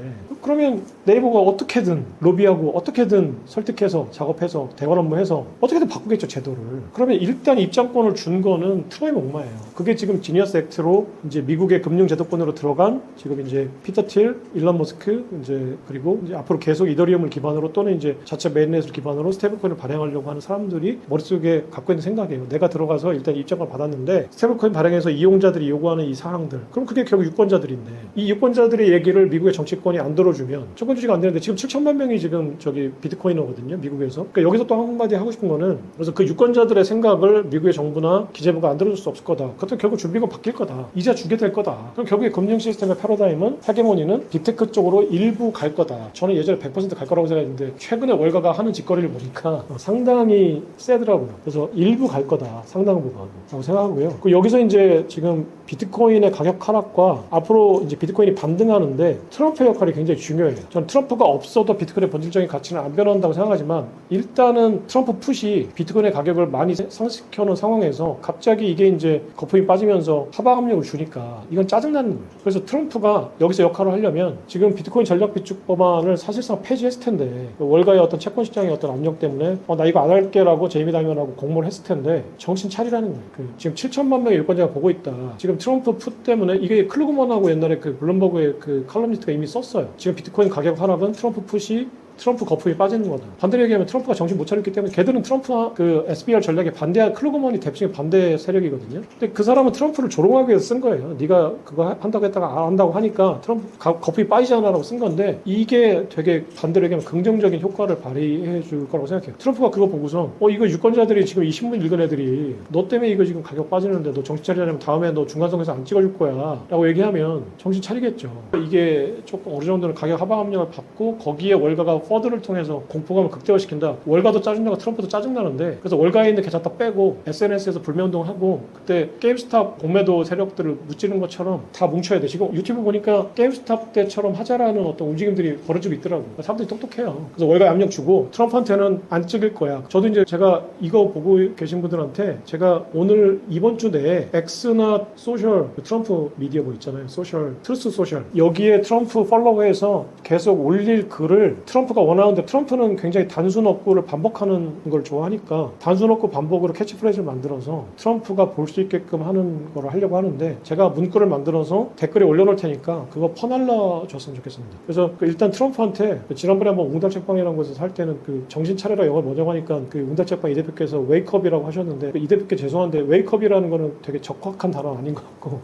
Speaker 1: 그러면 네이버가 어떻게든 로비하고 어떻게든 설득해서 작업해서 대화 업무해서 어떻게든 바꾸겠죠 제도를. 그러면 일단 입장권을 준 거는 트럼의 목마예요. 그게 지금 지니어스 액트로 이제 미국의 금융 제도권으로 들어간 지금 이제 피터 틸, 일론 머스크 이제 그리고 이제 앞으로 계속 이더리움을 기반으로 또는 이제 자체 메인넷을 기반으로 스테이블코인을 발행하려고 하는 사람들이 머릿속에 갖고 있는 생각이에요. 내가 들어가서 일단 입장권을 받았는데 스테이블코인 발행해서 이용자들이 요구하는 이 사항들 그럼 그게 결국 유권자들인데 이 유권자들의 얘기를 미국의 정치권이 안 들어주면 조건 주지가 안 되는데 지금 7천만 명이 지금 저기 비트코이너거든요 미국에서. 그러니까 여기서 또 한마디 하고 싶은 거는 그래서 그 유권자들의 생각을 미국의 정부나 기재부가 안 들어줄 수 없을 거다. 그것도 결국 준비금 바뀔 거다. 이자 주게 될 거다. 그럼 결국에 금융 시스템의 패러다임은 헤게모니는 빅테크 쪽으로 일부 갈 거다. 저는 예전에 100% 갈 거라고 생각했는데 최근에 월가가 하는 짓거리를 보니까 상당히 세더라고요. 그래서 일부 갈 거다. 상당 부분라고 생각하고요. 여기서 이제 지금 비트코인의 가격 하락과 앞으로 이제 비트코인이 반등하는데 트럼프의 역할이 굉장히 중요해요. 저는 트럼프가 없어도 비트코인의 본질적인 가치는 안 변한다고 생각하지만 일단은 트럼프 풋이 비트코인의 가격을 많이 상승시켜 놓은 상황에서 갑자기 이게 이제 거품이 빠지면서 하방 압력을 주니까 이건 짜증나는 거예요. 그래서 트럼프가 여기서 역할을 하려면 지금 비트코인 전략 비축 법안을 사실상 폐지했을 텐데 월가의 어떤 채권 시장의 어떤 압력 때문에 나 이거 안 할게라고 제이미 다이먼하고 공모를 했을 텐데 정신 차리라는 거예요. 지금 7천만 명의 유권자가 보고 있다. 지금 트럼프 풋 때문에 이게 클루그먼하고 옛날에 그 블룸버그의 그 칼럼니스트가 이미 썼어요. 지금 비트코인 가격 하락은 트럼프 풋이 트럼프 거품이 빠지는 거다. 반대로 얘기하면 트럼프가 정신 못 차렸기 때문에 걔들은 트럼프와 그 SBR 전략에 반대한 클루그먼이 대표적인 반대 세력이거든요. 근데 그 사람은 트럼프를 조롱하기 위해서 쓴 거예요. 네가 그거 한다고 했다가 안 한다고 하니까 트럼프 거품이 빠지잖아라고 쓴 건데 이게 되게 반대로 얘기하면 긍정적인 효과를 발휘해 줄 거라고 생각해요. 트럼프가 그거 보고서 이거 유권자들이 지금 이 신문 읽은 애들이 너 때문에 이거 지금 가격 빠지는데 너 정신 차리려면 다음에 너 중간선에서 안 찍어줄 거야 라고 얘기하면 정신 차리겠죠. 이게 조금 어느 정도는 가격 하방 압력을 받고 거기에 월가가 퍼드를 통해서 공포감을 극대화시킨다. 월가도 짜증나고 트럼프도 짜증나는데 그래서 월가에 있는 계좌 다 빼고 SNS에서 불매운동을 하고 그때 게임스탑 공매도 세력들을 무찌르는 것처럼 다 뭉쳐야 돼. 지금 유튜브 보니까 게임스탑 때처럼 하자라는 어떤 움직임들이 벌어지고 있더라고요. 사람들이 똑똑해요. 그래서 월가에 압력 주고 트럼프한테는 안 찍을 거야. 저도 이제 제가 이거 보고 계신 분들한테 제가 오늘 이번 주 내에 X나 소셜 트럼프 미디어 뭐 있잖아요. 소셜 트루스 소셜 여기에 트럼프 팔로워해서 계속 올릴 글을 트럼프가 원하는데 트럼프는 굉장히 단순 어구를 반복하는 걸 좋아하니까 단순 어구 반복으로 캐치프레이즈를 만들어서 트럼프가 볼 수 있게끔 하는 걸 하려고 하는데 제가 문구를 만들어서 댓글에 올려놓을 테니까 그거 퍼날라 줬으면 좋겠습니다. 그래서 일단 트럼프한테 지난번에 한번 웅달책방이라는 곳에서 할 때는 그 정신 차려라 영어를 뭐냐고 하니까 그 웅달책방 이 대표께서 웨이크업이라고 하셨는데 이 대표께 죄송한데 웨이크업이라는 거는 되게 적확한 단어 아닌 것 같고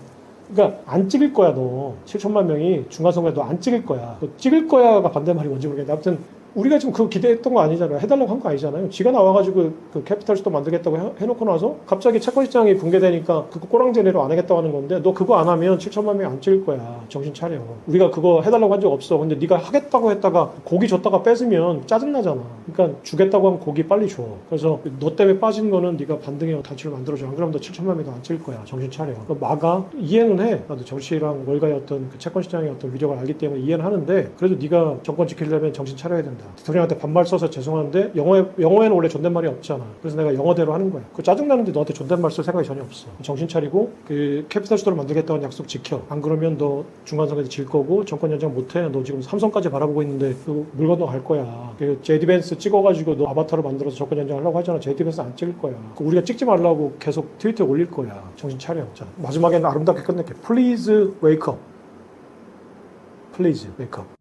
Speaker 1: 그러니까 안 찍을 거야 너 7천만 명이 중간선거에 너 안 찍을 거야 너 찍을 거야가 반대말이 뭔지 모르겠는데 아무튼 우리가 지금 그거 기대했던 거 아니잖아요. 해달라고 한 거 아니잖아요. 지가 나와가지고 그 캐피탈 스토어 만들겠다고 해놓고 나서 갑자기 채권 시장이 붕괴되니까 그거 꼬랑제내로 안 하겠다고 하는 건데 너 그거 안 하면 7천만 명이 안 찍을 거야. 정신 차려. 우리가 그거 해달라고 한 적 없어. 근데 네가 하겠다고 했다가 고기 줬다가 뺏으면 짜증나잖아. 그러니까 주겠다고 하면 고기 빨리 줘. 그래서 너 때문에 빠진 거는 네가 반등의 단추를 만들어줘. 안 그러면 너 7천만 명도 안 찍을 거야. 정신 차려. 막아. 이해는 해. 나도 정치랑 월가의 어떤 그 채권 시장의 어떤 위력을 알기 때문에 이해는 하는데 그래도 네가 정권 지키려면 정신 차려야 된다. 대통령한테 반말 써서 죄송한데 영어에는 원래 존댓말이 없잖아. 그래서 내가 영어대로 하는 거야. 그 짜증나는데 너한테 존댓말 쓸 생각이 전혀 없어. 정신 차리고 그 캐피탈 스토어를 만들겠다는 약속 지켜. 안 그러면 너 중간선거에서 질 거고 정권 연장 못해. 너 지금 삼성까지 바라보고 있는데 그 물 건너 갈 거야. 그 제디 벤스 찍어가지고 너 아바타를 만들어서 정권 연장 하려고 하잖아. 제디 벤스 안 찍을 거야. 우리가 찍지 말라고 계속 트위터에 올릴 거야. 정신 차려. 자, 마지막에는 아름답게 끝낼게. Please wake up. Please wake up.